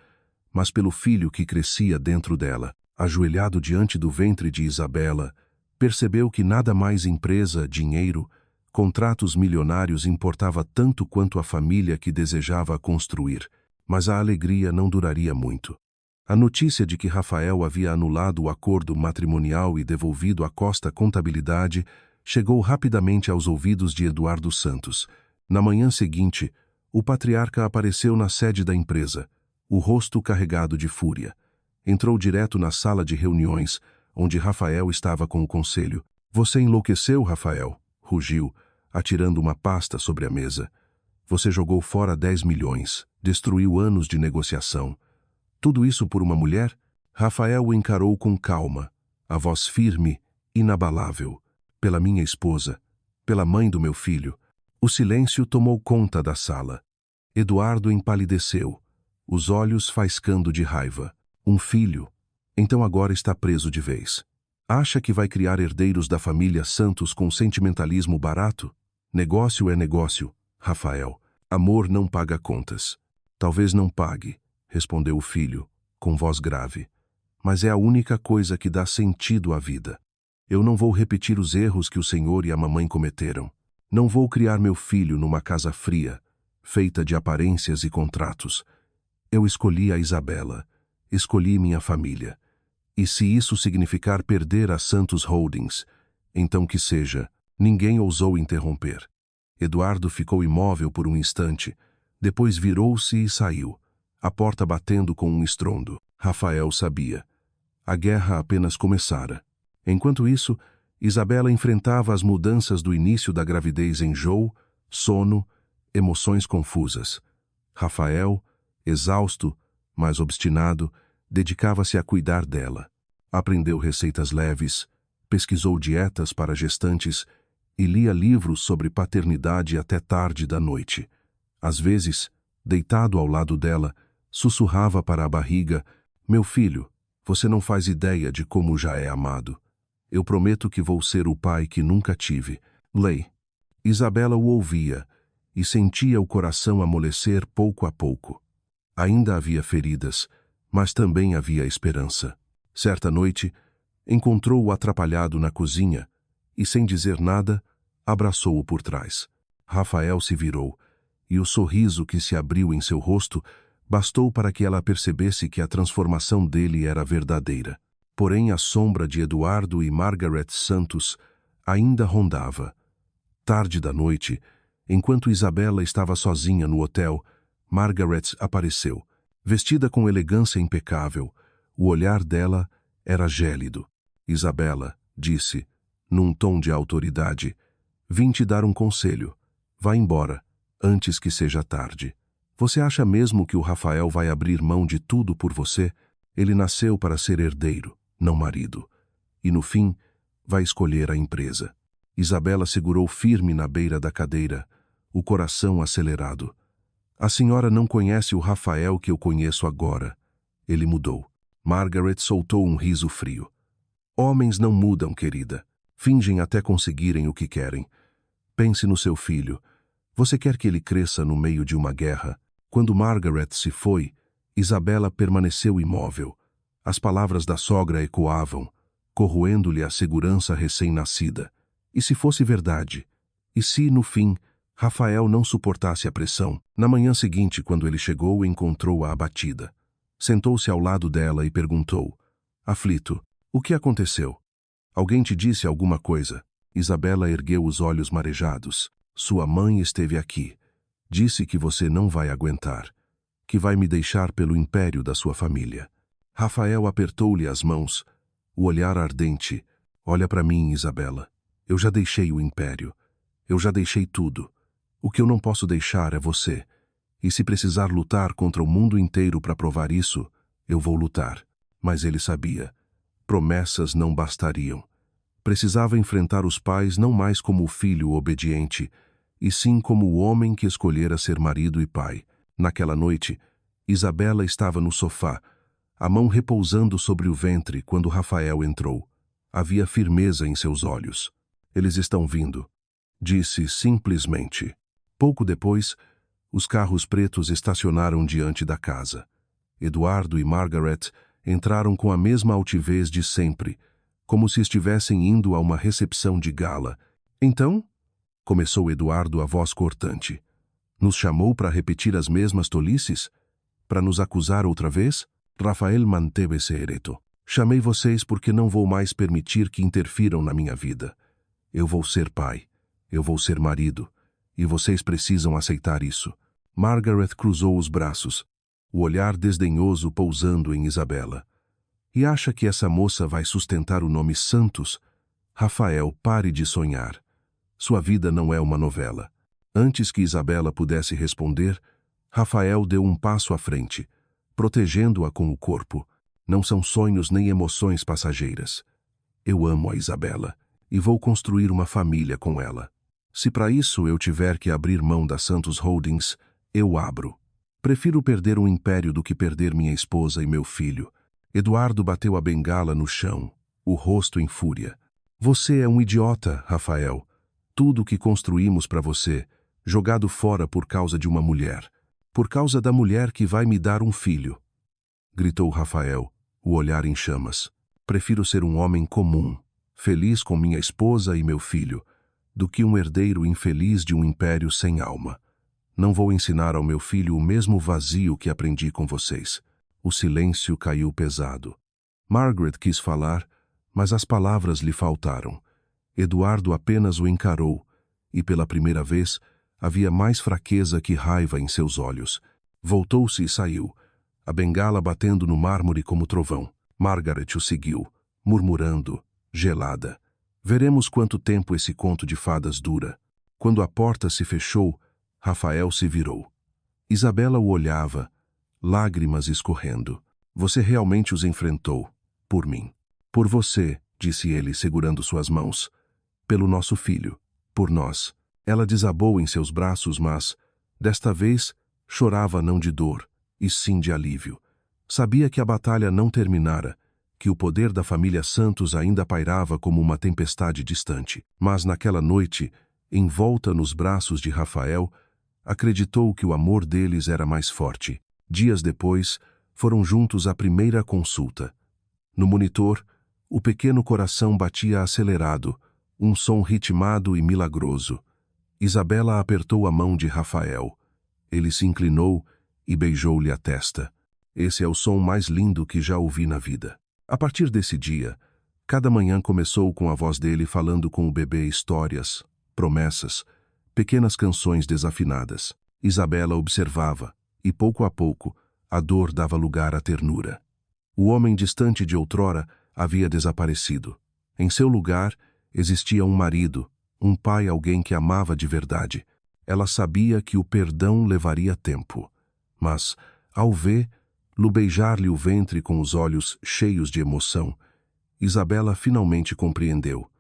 mas pelo filho que crescia dentro dela. Ajoelhado diante do ventre de Isabela, percebeu que nada mais empresa, dinheiro, contratos milionários importava tanto quanto a família que desejava construir. Mas a alegria não duraria muito. A notícia de que Rafael havia anulado o acordo matrimonial e devolvido à Costa Contabilidade chegou rapidamente aos ouvidos de Eduardo Santos. Na manhã seguinte, o patriarca apareceu na sede da empresa, o rosto carregado de fúria. Entrou direto na sala de reuniões, onde Rafael estava com o conselho. "Você enlouqueceu, Rafael?", rugiu, atirando uma pasta sobre a mesa. "Você jogou fora 10 milhões, destruiu anos de negociação. Tudo isso por uma mulher?" Rafael o encarou com calma, a voz firme, inabalável. "Pela minha esposa, pela mãe do meu filho." O silêncio tomou conta da sala. Eduardo empalideceu, os olhos faiscando de raiva. "Um filho? Então agora está preso de vez. Acha que vai criar herdeiros da família Santos com sentimentalismo barato? Negócio é negócio, Rafael. Amor não paga contas." "Talvez não pague", respondeu o filho, com voz grave. "Mas é a única coisa que dá sentido à vida. Eu não vou repetir os erros que o senhor e a mamãe cometeram. Não vou criar meu filho numa casa fria, feita de aparências e contratos. Eu escolhi a Isabela. Escolhi minha família. E se isso significar perder a Santos Holdings, então que seja." Ninguém ousou interromper. Eduardo ficou imóvel por um instante, depois virou-se e saiu, a porta batendo com um estrondo. Rafael sabia. A guerra apenas começara. Enquanto isso, Isabela enfrentava as mudanças do início da gravidez: enjoo, sono, emoções confusas. Rafael, exausto, mas obstinado, dedicava-se a cuidar dela. Aprendeu receitas leves, pesquisou dietas para gestantes e lia livros sobre paternidade até tarde da noite. Às vezes, deitado ao lado dela, sussurrava para a barriga: "Meu filho, você não faz ideia de como já é amado. Eu prometo que vou ser o pai que nunca tive." Lei. Isabela o ouvia e sentia o coração amolecer pouco a pouco. Ainda havia feridas, mas também havia esperança. Certa noite, encontrou-o atrapalhado na cozinha e, sem dizer nada, abraçou-o por trás. Rafael se virou, e o sorriso que se abriu em seu rosto bastou para que ela percebesse que a transformação dele era verdadeira. Porém, a sombra de Eduardo e Margaret Santos ainda rondava. Tarde da noite, enquanto Isabela estava sozinha no hotel, Margaret apareceu. Vestida com elegância impecável, o olhar dela era gélido. "Isabela", disse, num tom de autoridade, "vim te dar um conselho. Vá embora, antes que seja tarde. Você acha mesmo que o Rafael vai abrir mão de tudo por você? Ele nasceu para ser herdeiro, não marido. E no fim, vai escolher a empresa." Isabela segurou firme na beira da cadeira, o coração acelerado. "A senhora não conhece o Rafael que eu conheço agora. Ele mudou." Margaret soltou um riso frio. "Homens não mudam, querida. Fingem até conseguirem o que querem. Pense no seu filho. Você quer que ele cresça no meio de uma guerra?" Quando Margaret se foi, Isabela permaneceu imóvel. As palavras da sogra ecoavam, corroendo-lhe a segurança recém-nascida. E se fosse verdade? E se, no fim, Rafael não suportasse a pressão? Na manhã seguinte, quando ele chegou, encontrou-a abatida. Sentou-se ao lado dela e perguntou, aflito: "O que aconteceu? Alguém te disse alguma coisa?" Isabela ergueu os olhos marejados. "Sua mãe esteve aqui. Disse que você não vai aguentar, que vai me deixar pelo império da sua família." Rafael apertou-lhe as mãos, o olhar ardente. "Olha para mim, Isabela. Eu já deixei o império. Eu já deixei tudo. O que eu não posso deixar é você. E se precisar lutar contra o mundo inteiro para provar isso, eu vou lutar." Mas ele sabia. Promessas não bastariam. Precisava enfrentar os pais não mais como o filho obediente, e sim como o homem que escolhera ser marido e pai. Naquela noite, Isabela estava no sofá, a mão repousando sobre o ventre quando Rafael entrou. Havia firmeza em seus olhos. "Eles estão vindo", disse simplesmente. Pouco depois, Os carros pretos estacionaram diante da casa. Eduardo e Margaret entraram com a mesma altivez de sempre, como se estivessem indo a uma recepção de gala. Então, começou Eduardo a voz cortante. Nos chamou para repetir as mesmas tolices? Para nos acusar outra vez? Rafael manteve-se ereto. Chamei vocês porque não vou mais permitir que interfiram na minha vida. Eu vou ser pai. Eu vou ser marido. E vocês precisam aceitar isso. Margaret cruzou os braços, o olhar desdenhoso pousando em Isabela. E acha que essa moça vai sustentar o nome Santos? Rafael, pare de sonhar. Sua vida não é uma novela. Antes que Isabela pudesse responder, Rafael deu um passo à frente, protegendo-a com o corpo. Não são sonhos nem emoções passageiras. Eu amo a Isabela e vou construir uma família com ela. Se para isso eu tiver que abrir mão da Santos Holdings, eu abro. Prefiro perder um império do que perder minha esposa e meu filho. Eduardo bateu a bengala no chão, o rosto em fúria. Você é um idiota, Rafael. Tudo o que construímos para você, jogado fora por causa de uma mulher. Por causa da mulher que vai me dar um filho. Gritou Rafael, o olhar em chamas. Prefiro ser um homem comum, feliz com minha esposa e meu filho, do que um herdeiro infeliz de um império sem alma. Não vou ensinar ao meu filho o mesmo vazio que aprendi com vocês. O silêncio caiu pesado. Margaret quis falar, mas as palavras lhe faltaram. Eduardo apenas o encarou, e pela primeira vez havia mais fraqueza que raiva em seus olhos. Voltou-se e saiu, a bengala batendo no mármore como trovão. Margaret o seguiu, murmurando, gelada. Veremos quanto tempo esse conto de fadas dura. Quando a porta se fechou, Rafael se virou. Isabela o olhava, lágrimas escorrendo. Você realmente os enfrentou, por mim. Por você, disse ele, segurando suas mãos. Pelo nosso filho, por nós. Ela desabou em seus braços, mas, desta vez, chorava não de dor, e sim de alívio. Sabia que a batalha não terminara, que o poder da família Santos ainda pairava como uma tempestade distante. Mas naquela noite, envolta nos braços de Rafael, acreditou que o amor deles era mais forte. Dias depois, foram juntos à primeira consulta. No monitor, o pequeno coração batia acelerado, um som ritmado e milagroso. Isabela apertou a mão de Rafael. Ele se inclinou e beijou-lhe a testa. Esse é o som mais lindo que já ouvi na vida. A partir desse dia, cada manhã começou com a voz dele falando com o bebê histórias, promessas, pequenas canções desafinadas. Isabela observava, e pouco a pouco, a dor dava lugar à ternura. O homem distante de outrora havia desaparecido. Em seu lugar, existia um marido, um pai, alguém que amava de verdade. Ela sabia que o perdão levaria tempo. Mas, ao vê-lo beijar-lhe o ventre com os olhos cheios de emoção, Isabela finalmente compreendeu.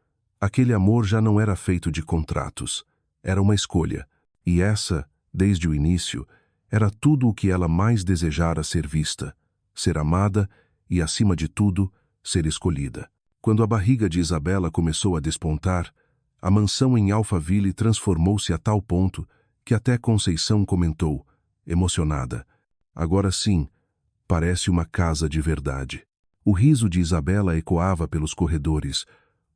Aquele amor já não era feito de contratos. Era uma escolha. E essa, desde o início, era tudo o que ela mais desejara ser vista, ser amada e, acima de tudo, ser escolhida. Quando a barriga de Isabela começou a despontar, a mansão em Alphaville transformou-se a tal ponto que até Conceição comentou, emocionada. Agora sim, parece uma casa de verdade. O riso de Isabela ecoava pelos corredores.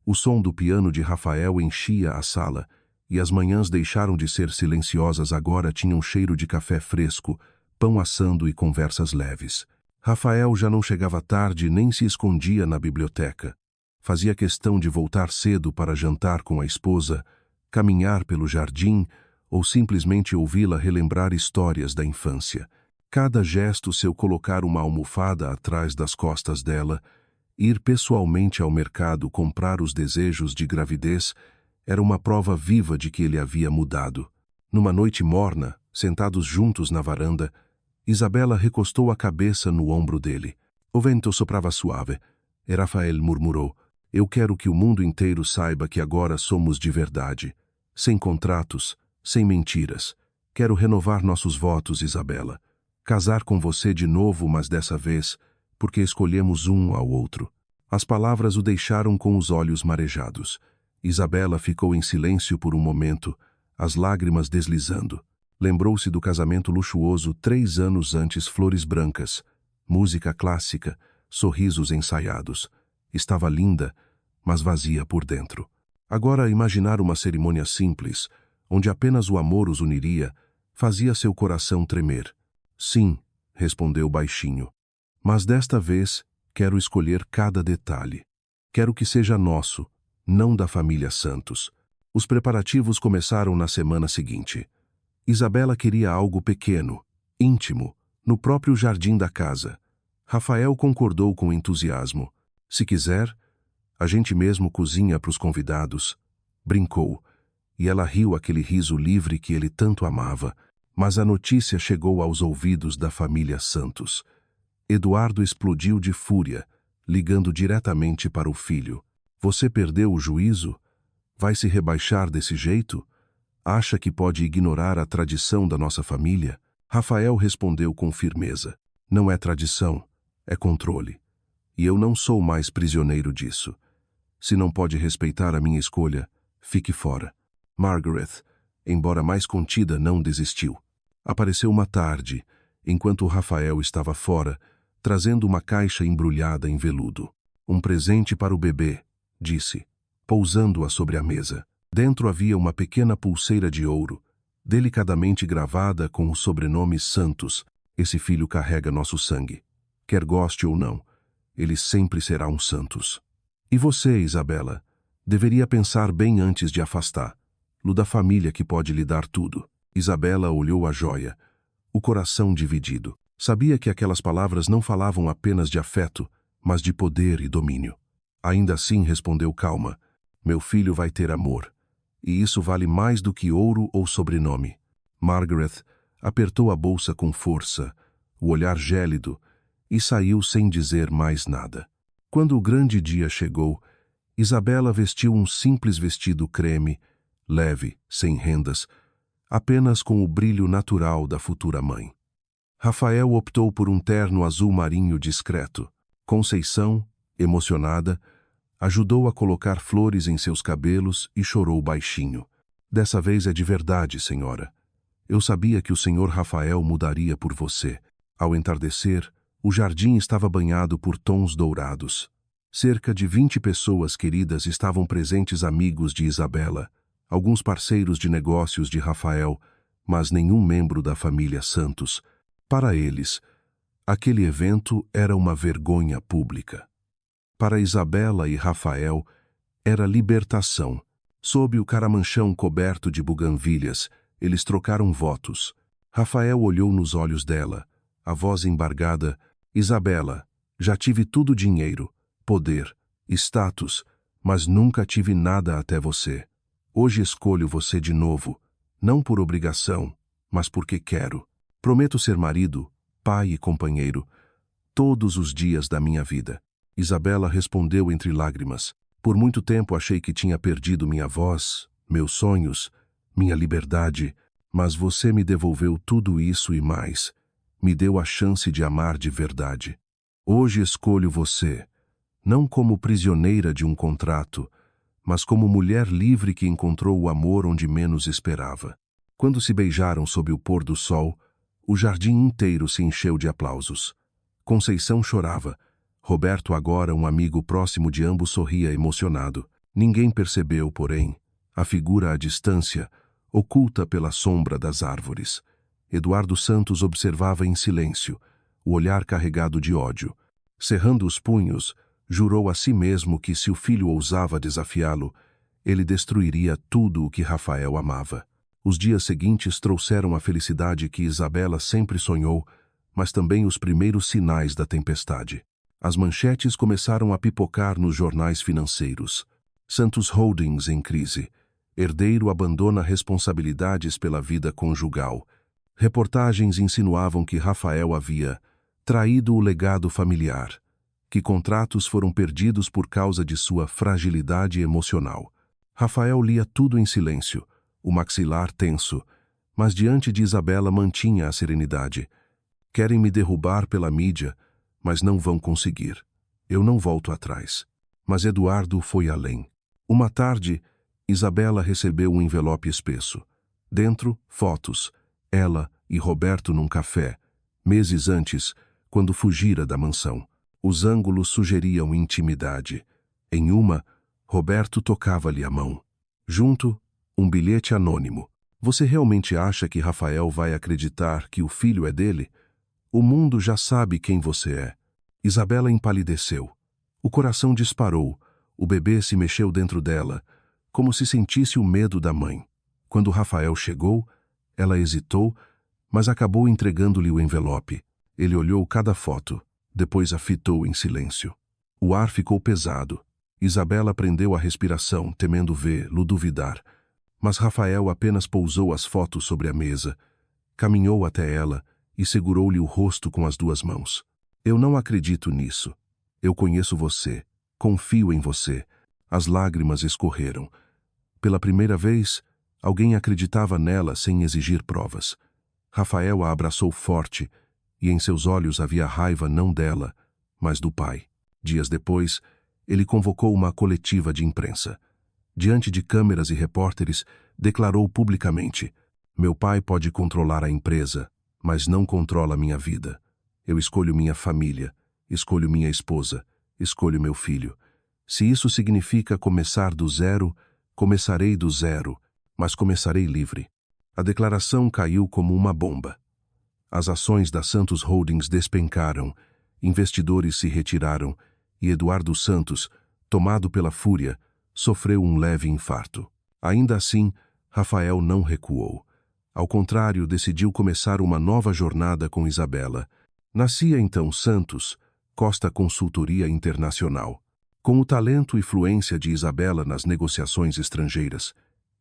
O som do piano de Rafael enchia a sala, e as manhãs deixaram de ser silenciosas, agora tinham cheiro de café fresco, pão assando e conversas leves. Rafael já não chegava tarde nem se escondia na biblioteca. Fazia questão de voltar cedo para jantar com a esposa, caminhar pelo jardim ou simplesmente ouvi-la relembrar histórias da infância. Cada gesto seu colocar uma almofada atrás das costas dela, ir pessoalmente ao mercado comprar os desejos de gravidez, era uma prova viva de que ele havia mudado. Numa noite morna, sentados juntos na varanda, Isabela recostou a cabeça no ombro dele. O vento soprava suave, e Rafael murmurou, eu quero que o mundo inteiro saiba que agora somos de verdade. Sem contratos, sem mentiras. Quero renovar nossos votos, Isabela. Casar com você de novo, mas dessa vez, porque escolhemos um ao outro. As palavras o deixaram com os olhos marejados. Isabela ficou em silêncio por um momento, as lágrimas deslizando. Lembrou-se do casamento luxuoso 3 anos antes, flores brancas, música clássica, sorrisos ensaiados. Estava linda, mas vazia por dentro. Agora, imaginar uma cerimônia simples, onde apenas o amor os uniria, fazia seu coração tremer. Sim, respondeu baixinho. Mas desta vez, quero escolher cada detalhe. Quero que seja nosso, não da família Santos. Os preparativos começaram na semana seguinte. Isabela queria algo pequeno, íntimo, no próprio jardim da casa. Rafael concordou com entusiasmo. Se quiser, a gente mesmo cozinha para os convidados. Brincou, e ela riu aquele riso livre que ele tanto amava. Mas a notícia chegou aos ouvidos da família Santos. Eduardo explodiu de fúria, ligando diretamente para o filho. Você perdeu o juízo? Vai se rebaixar desse jeito? Acha que pode ignorar a tradição da nossa família? Rafael respondeu com firmeza. Não é tradição, é controle. E eu não sou mais prisioneiro disso. Se não pode respeitar a minha escolha, fique fora. Margaret, embora mais contida, não desistiu. Apareceu uma tarde, enquanto Rafael estava fora, trazendo uma caixa embrulhada em veludo. Um presente para o bebê, disse, pousando-a sobre a mesa. Dentro havia uma pequena pulseira de ouro, delicadamente gravada com o sobrenome Santos. Esse filho carrega nosso sangue. Quer goste ou não, ele sempre será um Santos. E você, Isabela, deveria pensar bem antes de afastar. Lo da família que pode lhe dar tudo. Isabela olhou a joia, o coração dividido. Sabia que aquelas palavras não falavam apenas de afeto, mas de poder e domínio. Ainda assim, respondeu calma, meu filho vai ter amor. E isso vale mais do que ouro ou sobrenome. Margaret apertou a bolsa com força, o olhar gélido, e saiu sem dizer mais nada. Quando o grande dia chegou, Isabela vestiu um simples vestido creme, leve, sem rendas, apenas com o brilho natural da futura mãe. Rafael optou por um terno azul marinho discreto. Conceição, emocionada, ajudou a colocar flores em seus cabelos e chorou baixinho. Dessa vez é de verdade, senhora. Eu sabia que o senhor Rafael mudaria por você. Ao entardecer, o jardim estava banhado por tons dourados. Cerca de 20 pessoas queridas estavam presentes, amigos de Isabela, alguns parceiros de negócios de Rafael, mas nenhum membro da família Santos. Para eles, aquele evento era uma vergonha pública. Para Isabela e Rafael, era libertação. Sob o caramanchão coberto de buganvílias, eles trocaram votos. Rafael olhou nos olhos dela, a voz embargada. Isabela, já tive tudo: dinheiro, poder, status, mas nunca tive nada até você. Hoje escolho você de novo, não por obrigação, mas porque quero. Prometo ser marido, pai e companheiro, todos os dias da minha vida. Isabela respondeu entre lágrimas. Por muito tempo achei que tinha perdido minha voz, meus sonhos, minha liberdade, mas você me devolveu tudo isso e mais. Me deu a chance de amar de verdade. Hoje escolho você, não como prisioneira de um contrato, mas como mulher livre que encontrou o amor onde menos esperava. Quando se beijaram sob o pôr do sol, o jardim inteiro se encheu de aplausos. Conceição chorava. Roberto, agora um amigo próximo de ambos, sorria emocionado. Ninguém percebeu, porém, a figura à distância, oculta pela sombra das árvores. Eduardo Santos observava em silêncio, o olhar carregado de ódio. Cerrando os punhos, jurou a si mesmo que, se o filho ousava desafiá-lo, ele destruiria tudo o que Rafael amava. Os dias seguintes trouxeram a felicidade que Isabela sempre sonhou, mas também os primeiros sinais da tempestade. As manchetes começaram a pipocar nos jornais financeiros. Santos Holdings em crise. Herdeiro abandona responsabilidades pela vida conjugal. Reportagens insinuavam que Rafael havia traído o legado familiar, que contratos foram perdidos por causa de sua fragilidade emocional. Rafael lia tudo em silêncio, o maxilar tenso, mas diante de Isabela mantinha a serenidade. Querem me derrubar pela mídia, mas não vão conseguir. Eu não volto atrás. Mas Eduardo foi além. Uma tarde, Isabela recebeu um envelope espesso. Dentro, fotos, ela e Roberto num café, meses antes, quando fugira da mansão. Os ângulos sugeriam intimidade. Em uma, Roberto tocava-lhe a mão. Junto, um bilhete anônimo. Você realmente acha que Rafael vai acreditar que o filho é dele? O mundo já sabe quem você é. Isabela empalideceu. O coração disparou. O bebê se mexeu dentro dela, como se sentisse o medo da mãe. Quando Rafael chegou, ela hesitou, mas acabou entregando-lhe o envelope. Ele olhou cada foto, depois a fitou em silêncio. O ar ficou pesado. Isabela prendeu a respiração, temendo vê-lo duvidar. Mas Rafael apenas pousou as fotos sobre a mesa, caminhou até ela e segurou-lhe o rosto com as duas mãos. Eu não acredito nisso. Eu conheço você. Confio em você. As lágrimas escorreram. Pela primeira vez, alguém acreditava nela sem exigir provas. Rafael a abraçou forte, e em seus olhos havia raiva não dela, mas do pai. Dias depois, ele convocou uma coletiva de imprensa. Diante de câmeras e repórteres, declarou publicamente: meu pai pode controlar a empresa, mas não controla minha vida. Eu escolho minha família, escolho minha esposa, escolho meu filho. Se isso significa começar do zero, começarei do zero, mas começarei livre. A declaração caiu como uma bomba. As ações da Santos Holdings despencaram, investidores se retiraram e Eduardo Santos, tomado pela fúria, sofreu um leve infarto. Ainda assim, Rafael não recuou. Ao contrário, decidiu começar uma nova jornada com Isabela. Nascia então Santos, Costa Consultoria Internacional. Com o talento e fluência de Isabela nas negociações estrangeiras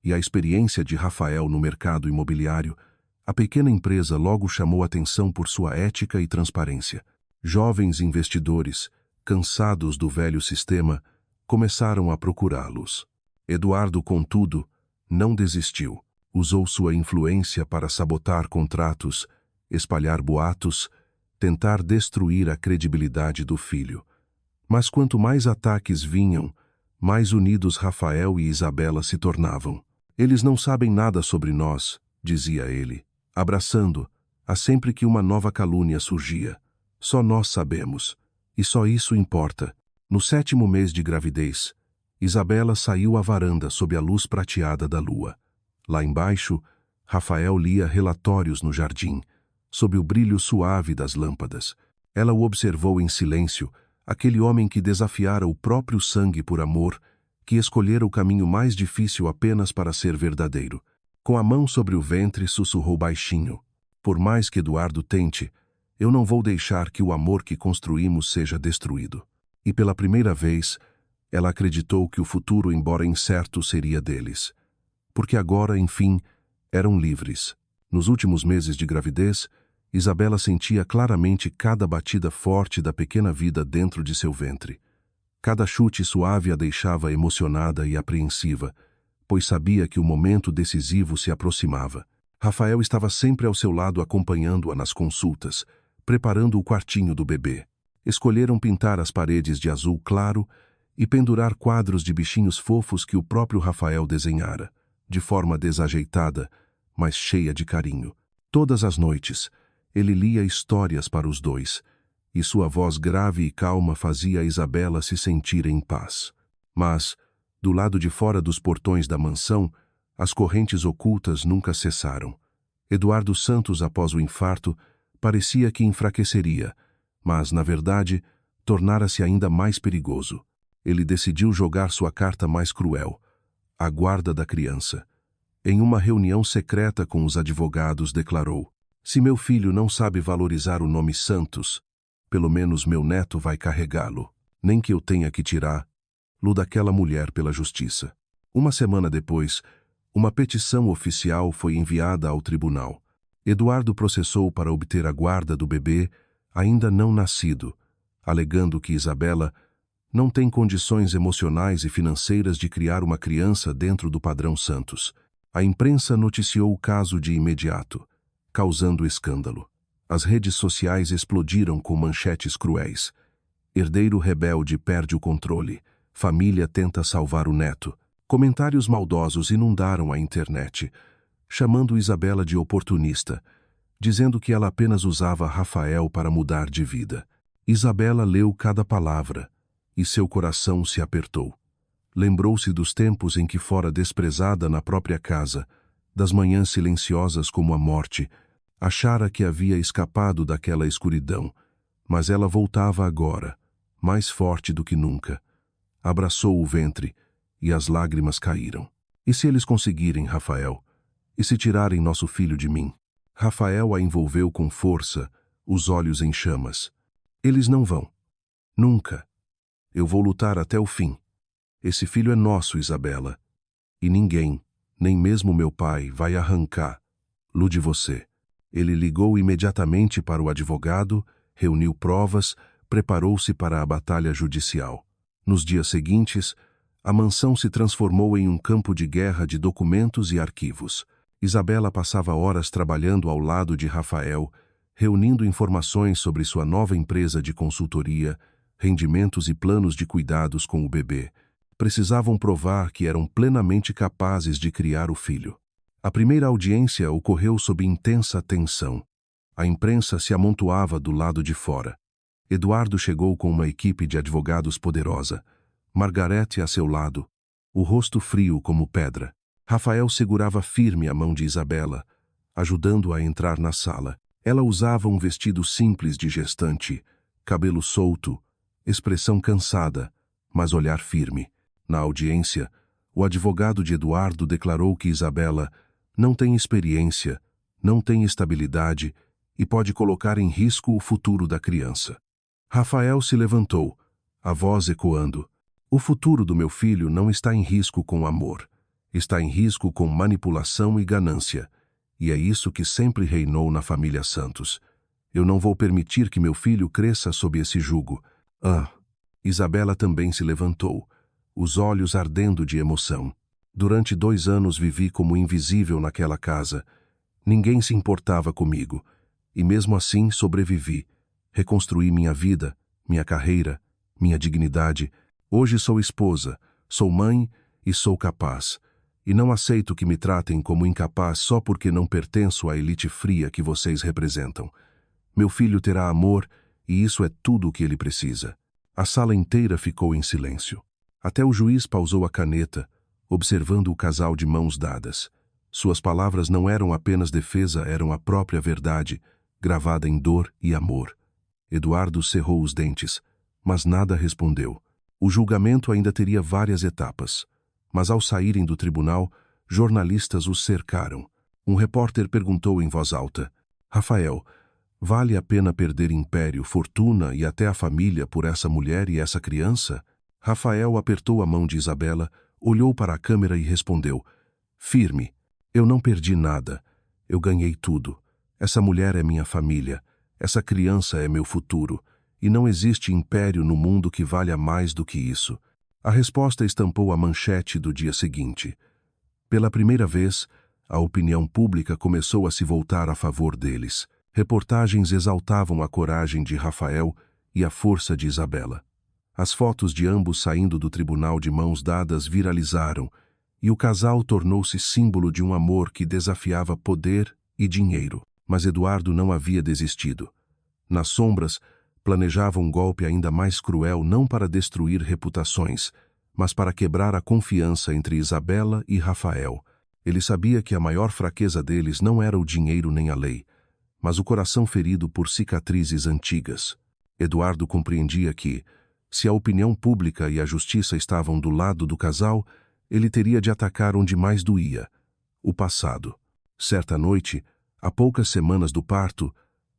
e a experiência de Rafael no mercado imobiliário, a pequena empresa logo chamou atenção por sua ética e transparência. Jovens investidores, cansados do velho sistema, começaram a procurá-los. Eduardo, contudo, não desistiu. Usou sua influência para sabotar contratos, espalhar boatos, tentar destruir a credibilidade do filho. Mas quanto mais ataques vinham, mais unidos Rafael e Isabela se tornavam. Eles não sabem nada sobre nós, dizia ele, abraçando-a sempre que uma nova calúnia surgia. Só nós sabemos, e só isso importa. No 7º mês de gravidez, Isabela saiu à varanda sob a luz prateada da lua. Lá embaixo, Rafael lia relatórios no jardim, sob o brilho suave das lâmpadas. Ela o observou em silêncio, aquele homem que desafiara o próprio sangue por amor, que escolhera o caminho mais difícil apenas para ser verdadeiro. Com a mão sobre o ventre, sussurrou baixinho: por mais que Eduardo tente, eu não vou deixar que o amor que construímos seja destruído. E pela primeira vez, ela acreditou que o futuro, embora incerto, seria deles. Porque agora, enfim, eram livres. Nos últimos meses de gravidez, Isabela sentia claramente cada batida forte da pequena vida dentro de seu ventre. Cada chute suave a deixava emocionada e apreensiva, pois sabia que o momento decisivo se aproximava. Rafael estava sempre ao seu lado acompanhando-a nas consultas, preparando o quartinho do bebê. Escolheram pintar as paredes de azul claro e pendurar quadros de bichinhos fofos que o próprio Rafael desenhara, de forma desajeitada, mas cheia de carinho. Todas as noites, ele lia histórias para os dois, e sua voz grave e calma fazia a Isabela se sentir em paz. Mas, do lado de fora dos portões da mansão, as correntes ocultas nunca cessaram. Eduardo Santos, após o infarto, parecia que enfraqueceria, mas, na verdade, tornara-se ainda mais perigoso. Ele decidiu jogar sua carta mais cruel, a guarda da criança. Em uma reunião secreta com os advogados, declarou: se meu filho não sabe valorizar o nome Santos, pelo menos meu neto vai carregá-lo, nem que eu tenha que tirá-lo daquela mulher pela justiça. Uma semana depois, uma petição oficial foi enviada ao tribunal. Eduardo processou para obter a guarda do bebê ainda não nascido, alegando que Isabela não tem condições emocionais e financeiras de criar uma criança dentro do padrão Santos. A imprensa noticiou o caso de imediato, causando escândalo. As redes sociais explodiram com manchetes cruéis. Herdeiro rebelde perde o controle. Família tenta salvar o neto. Comentários maldosos inundaram a internet. chamando Isabela de oportunista, dizendo que ela apenas usava Rafael para mudar de vida. Isabela leu cada palavra, e seu coração se apertou. Lembrou-se dos tempos em que fora desprezada na própria casa, das manhãs silenciosas como a morte. Achara que havia escapado daquela escuridão, mas ela voltava agora, mais forte do que nunca. Abraçou o ventre, e as lágrimas caíram. E se eles conseguirem, Rafael? E se tirarem nosso filho de mim? Rafael a envolveu com força, os olhos em chamas. Eles não vão. Nunca. Eu vou lutar até o fim. Esse filho é nosso, Isabela. E ninguém, nem mesmo meu pai, vai arrancá-lo de você. Ele ligou imediatamente para o advogado, reuniu provas, preparou-se para a batalha judicial. Nos dias seguintes, a mansão se transformou em um campo de guerra de documentos e arquivos. Isabela passava horas trabalhando ao lado de Rafael, reunindo informações sobre sua nova empresa de consultoria, rendimentos e planos de cuidados com o bebê. Precisavam provar que eram plenamente capazes de criar o filho. A primeira audiência ocorreu sob intensa tensão. A imprensa se amontoava do lado de fora. Eduardo chegou com uma equipe de advogados poderosa. Margarete a seu lado, o rosto frio como pedra. Rafael segurava firme a mão de Isabela, ajudando-a a entrar na sala. Ela usava um vestido simples de gestante, cabelo solto, expressão cansada, mas olhar firme. Na audiência, o advogado de Eduardo declarou que Isabela não tem experiência, não tem estabilidade e pode colocar em risco o futuro da criança. Rafael se levantou, a voz ecoando. O futuro do meu filho não está em risco com amor. Está em risco com manipulação e ganância. E é isso que sempre reinou na família Santos. Eu não vou permitir que meu filho cresça sob esse jugo. Isabela também se levantou, os olhos ardendo de emoção. Durante 2 anos vivi como invisível naquela casa. Ninguém se importava comigo. E mesmo assim sobrevivi. Reconstruí minha vida, minha carreira, minha dignidade. Hoje sou esposa, sou mãe e sou capaz. E não aceito que me tratem como incapaz só porque não pertenço à elite fria que vocês representam. Meu filho terá amor e isso é tudo o que ele precisa. A sala inteira ficou em silêncio. Até o juiz pausou a caneta, observando o casal de mãos dadas. Suas palavras não eram apenas defesa, eram a própria verdade, gravada em dor e amor. Eduardo cerrou os dentes, mas nada respondeu. O julgamento ainda teria várias etapas. Mas ao saírem do tribunal, jornalistas os cercaram. Um repórter perguntou em voz alta: Rafael, vale a pena perder império, fortuna e até a família por essa mulher e essa criança? Rafael apertou a mão de Isabela, olhou para a câmera e respondeu: firme, eu não perdi nada. Eu ganhei tudo. Essa mulher é minha família. Essa criança é meu futuro. E não existe império no mundo que valha mais do que isso. A resposta estampou a manchete do dia seguinte. Pela primeira vez, a opinião pública começou a se voltar a favor deles. Reportagens exaltavam a coragem de Rafael e a força de Isabela. As fotos de ambos saindo do tribunal de mãos dadas viralizaram, e o casal tornou-se símbolo de um amor que desafiava poder e dinheiro. Mas Eduardo não havia desistido. Nas sombras, planejava um golpe ainda mais cruel não para destruir reputações, mas para quebrar a confiança entre Isabela e Rafael. Ele sabia que a maior fraqueza deles não era o dinheiro nem a lei, mas o coração ferido por cicatrizes antigas. Eduardo compreendia que, se a opinião pública e a justiça estavam do lado do casal, ele teria de atacar onde mais doía: o passado. Certa noite, há poucas semanas do parto,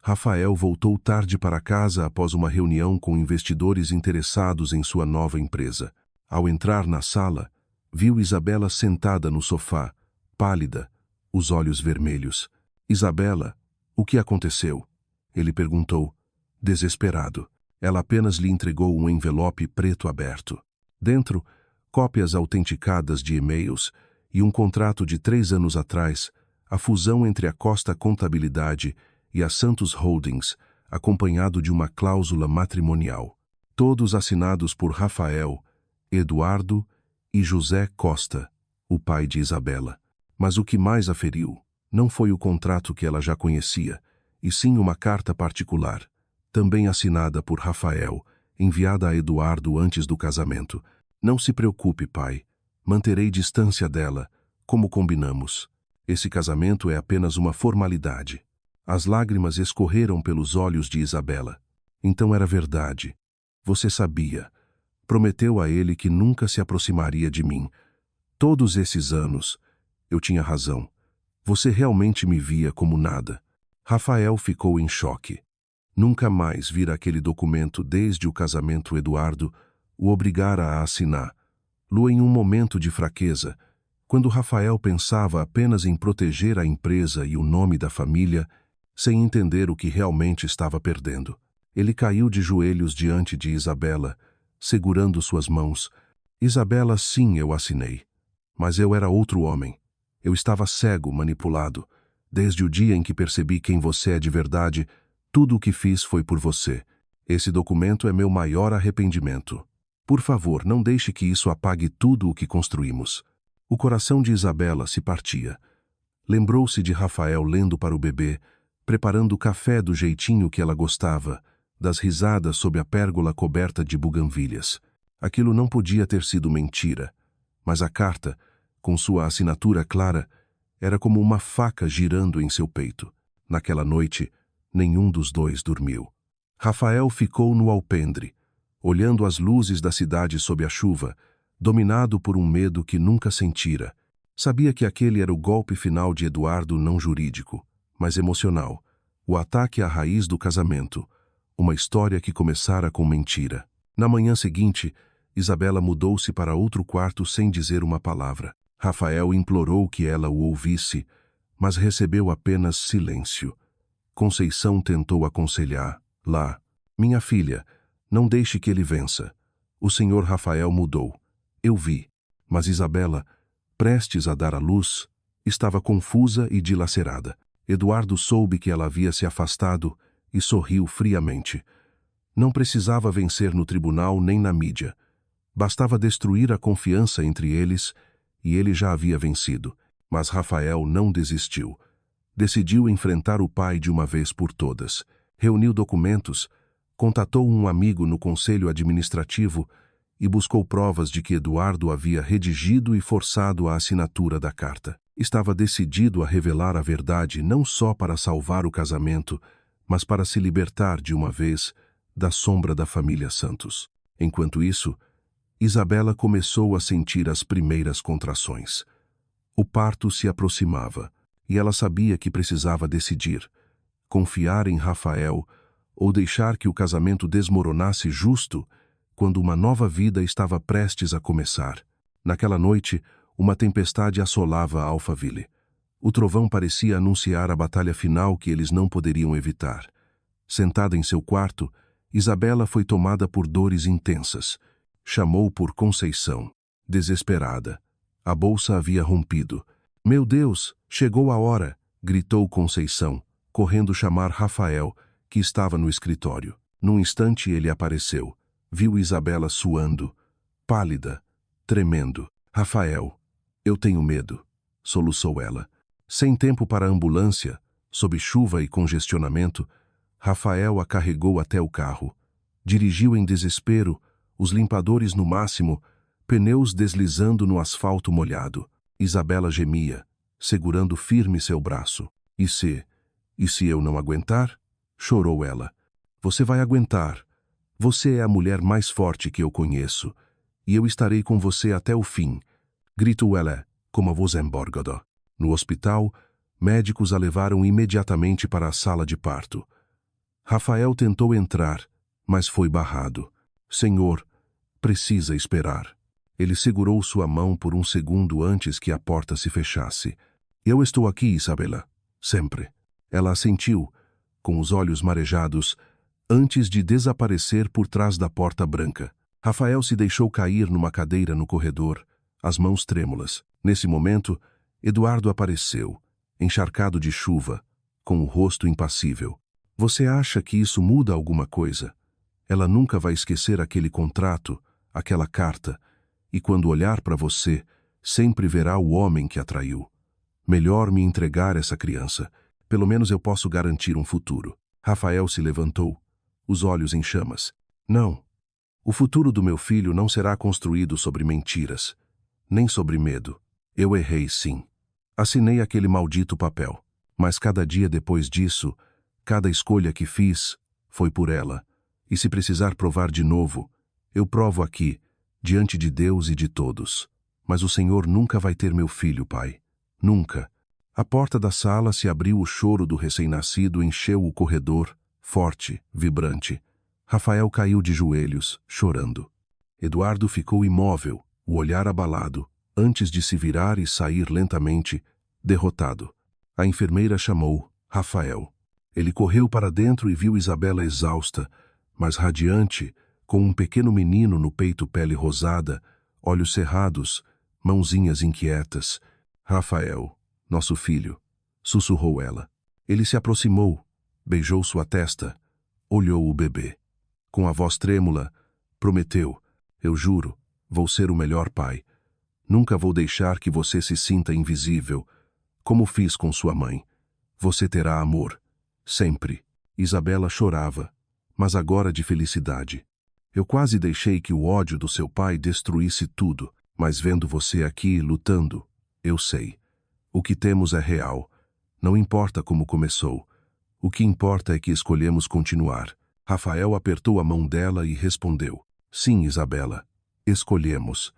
Rafael voltou tarde para casa após uma reunião com investidores interessados em sua nova empresa. Ao entrar na sala, viu Isabela sentada no sofá, pálida, os olhos vermelhos. Isabela, o que aconteceu? Ele perguntou, desesperado. Ela apenas lhe entregou um envelope preto aberto. Dentro, cópias autenticadas de e-mails e um contrato de 3 anos atrás, a fusão entre a Costa Contabilidade e a Santos Holdings, acompanhado de uma cláusula matrimonial. Todos assinados por Rafael, Eduardo e José Costa, o pai de Isabela. Mas o que mais a feriu Não foi o contrato que ela já conhecia, e sim uma carta particular, também assinada por Rafael, enviada a Eduardo antes do casamento. Não se preocupe, pai. Manterei distância dela, como combinamos. Esse casamento é apenas uma formalidade. As lágrimas escorreram pelos olhos de Isabela. Então era verdade. Você sabia. Prometeu a ele que nunca se aproximaria de mim. Todos esses anos, eu tinha razão. Você realmente me via como nada. Rafael ficou em choque. Nunca mais vira aquele documento desde o casamento. Eduardo o obrigara a assinar. Lu, em um momento de fraqueza, quando Rafael pensava apenas em proteger a empresa e o nome da família, sem entender o que realmente estava perdendo. Ele caiu de joelhos diante de Isabela, segurando suas mãos. Isabela, sim, eu assinei. Mas eu era outro homem. Eu estava cego, manipulado. Desde o dia em que percebi quem você é de verdade, tudo o que fiz foi por você. Esse documento é meu maior arrependimento. Por favor, não deixe que isso apague tudo o que construímos. O coração de Isabela se partia. Lembrou-se de Rafael lendo para o bebê, preparando o café do jeitinho que ela gostava, das risadas sob a pérgola coberta de buganvílias. Aquilo não podia ter sido mentira, mas a carta, com sua assinatura clara, era como uma faca girando em seu peito. Naquela noite, nenhum dos dois dormiu. Rafael ficou no alpendre, olhando as luzes da cidade sob a chuva, dominado por um medo que nunca sentira. Sabia que aquele era o golpe final de Eduardo, não jurídico, mas emocional. O ataque à raiz do casamento. Uma história que começara com mentira. Na manhã seguinte, Isabela mudou-se para outro quarto sem dizer uma palavra. Rafael implorou que ela o ouvisse, mas recebeu apenas silêncio. Conceição tentou aconselhar. Lá, minha filha, não deixe que ele vença. O senhor Rafael mudou. Eu vi. Mas Isabela, prestes a dar à luz, estava confusa e dilacerada. Eduardo soube que ela havia se afastado e sorriu friamente. Não precisava vencer no tribunal nem na mídia. Bastava destruir a confiança entre eles e ele já havia vencido. Mas Rafael não desistiu. Decidiu enfrentar o pai de uma vez por todas. Reuniu documentos, contatou um amigo no conselho administrativo e buscou provas de que Eduardo havia redigido e forçado a assinatura da carta. Estava decidido a revelar a verdade não só para salvar o casamento, mas para se libertar de uma vez da sombra da família Santos. Enquanto isso, Isabela começou a sentir as primeiras contrações. O parto se aproximava e ela sabia que precisava decidir: confiar em Rafael ou deixar que o casamento desmoronasse justo quando uma nova vida estava prestes a começar. Naquela noite, uma tempestade assolava Alphaville. O trovão parecia anunciar a batalha final que eles não poderiam evitar. Sentada em seu quarto, Isabela foi tomada por dores intensas. Chamou por Conceição. Desesperada. A bolsa havia rompido. Meu Deus, chegou a hora, gritou Conceição, correndo chamar Rafael, que estava no escritório. Num instante ele apareceu. Viu Isabela suando, pálida, tremendo. Rafael, eu tenho medo, soluçou ela. Sem tempo para a ambulância, sob chuva e congestionamento, Rafael a carregou até o carro. Dirigiu em desespero, os limpadores no máximo, pneus deslizando no asfalto molhado. Isabela gemia, segurando firme seu braço. E se eu não aguentar? Chorou ela. Você vai aguentar. Você é a mulher mais forte que eu conheço, e eu estarei com você até o fim, gritou ela, como a voz emborgada. No hospital, médicos a levaram imediatamente para a sala de parto. Rafael tentou entrar, mas foi barrado. Senhor, precisa esperar. Ele segurou sua mão por um segundo antes que a porta se fechasse. Eu estou aqui, Isabela. Sempre. Ela assentiu, com os olhos marejados, antes de desaparecer por trás da porta branca. Rafael se deixou cair numa cadeira no corredor, as mãos trêmulas. Nesse momento, Eduardo apareceu, encharcado de chuva, com o rosto impassível. Você acha que isso muda alguma coisa? Ela nunca vai esquecer aquele contrato, aquela carta, e quando olhar para você, sempre verá o homem que a traiu. Melhor me entregar essa criança. Pelo menos eu posso garantir um futuro. Rafael se levantou, os olhos em chamas. Não. O futuro do meu filho não será construído sobre mentiras, nem sobre medo. Eu errei, sim. Assinei aquele maldito papel. Mas cada dia depois disso, cada escolha que fiz, foi por ela. E se precisar provar de novo, eu provo aqui, diante de Deus e de todos. Mas o Senhor nunca vai ter meu filho, pai. Nunca. A porta da sala se abriu, o choro do recém-nascido encheu o corredor, forte, vibrante. Rafael caiu de joelhos, chorando. Eduardo ficou imóvel, o olhar abalado, antes de se virar e sair lentamente, derrotado. A enfermeira chamou Rafael. Ele correu para dentro e viu Isabela exausta, mas radiante, com um pequeno menino no peito, pele rosada, olhos cerrados, mãozinhas inquietas. Rafael, nosso filho, sussurrou ela. Ele se aproximou, beijou sua testa, olhou o bebê. Com a voz trêmula, prometeu: eu juro, vou ser o melhor pai. Nunca vou deixar que você se sinta invisível, como fiz com sua mãe. Você terá amor, sempre. Isabela chorava, mas agora de felicidade. Eu quase deixei que o ódio do seu pai destruísse tudo, mas vendo você aqui lutando, eu sei. O que temos é real. Não importa como começou. O que importa é que escolhemos continuar. Rafael apertou a mão dela e respondeu: sim, Isabela, escolhemos.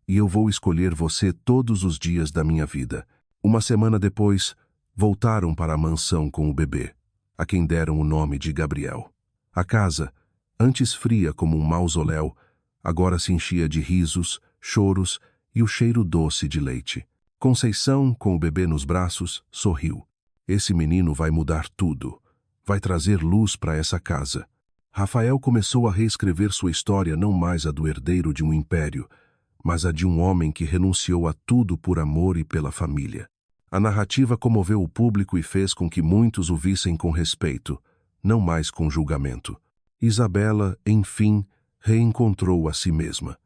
E eu vou escolher você todos os dias da minha vida. Uma semana depois, voltaram para a mansão com o bebê, a quem deram o nome de Gabriel. A casa, antes fria como um mausoléu, agora se enchia de risos, choros e o cheiro doce de leite. Conceição, com o bebê nos braços, sorriu. Esse menino vai mudar tudo. Vai trazer luz para essa casa. Rafael começou a reescrever sua história, não mais a do herdeiro de um império, mas a de um homem que renunciou a tudo por amor e pela família. A narrativa comoveu o público e fez com que muitos o vissem com respeito, não mais com julgamento. Isabela, enfim, reencontrou a si mesma.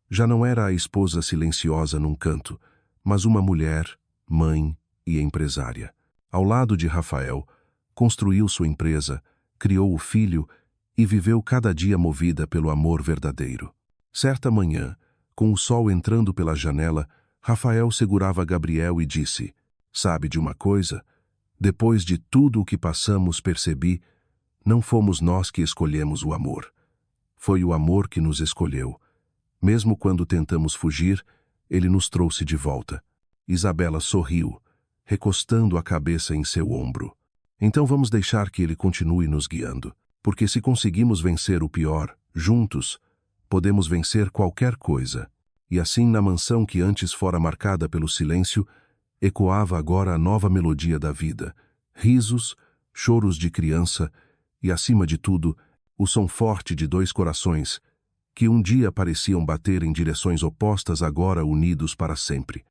Já não era a esposa silenciosa num canto, mas uma mulher, mãe e empresária. Ao lado de Rafael, construiu sua empresa, criou o filho e viveu cada dia movida pelo amor verdadeiro. Certa manhã, com o sol entrando pela janela, Rafael segurava Gabriel e disse: sabe de uma coisa? Depois de tudo o que passamos, percebi, não fomos nós que escolhemos o amor. Foi o amor que nos escolheu. Mesmo quando tentamos fugir, ele nos trouxe de volta. Isabela sorriu, recostando a cabeça em seu ombro. Então vamos deixar que ele continue nos guiando, porque se conseguimos vencer o pior, juntos, podemos vencer qualquer coisa. E assim, na mansão que antes fora marcada pelo silêncio, ecoava agora a nova melodia da vida. Risos, choros de criança e, acima de tudo, o som forte de dois corações, que um dia pareciam bater em direções opostas, agora unidos para sempre.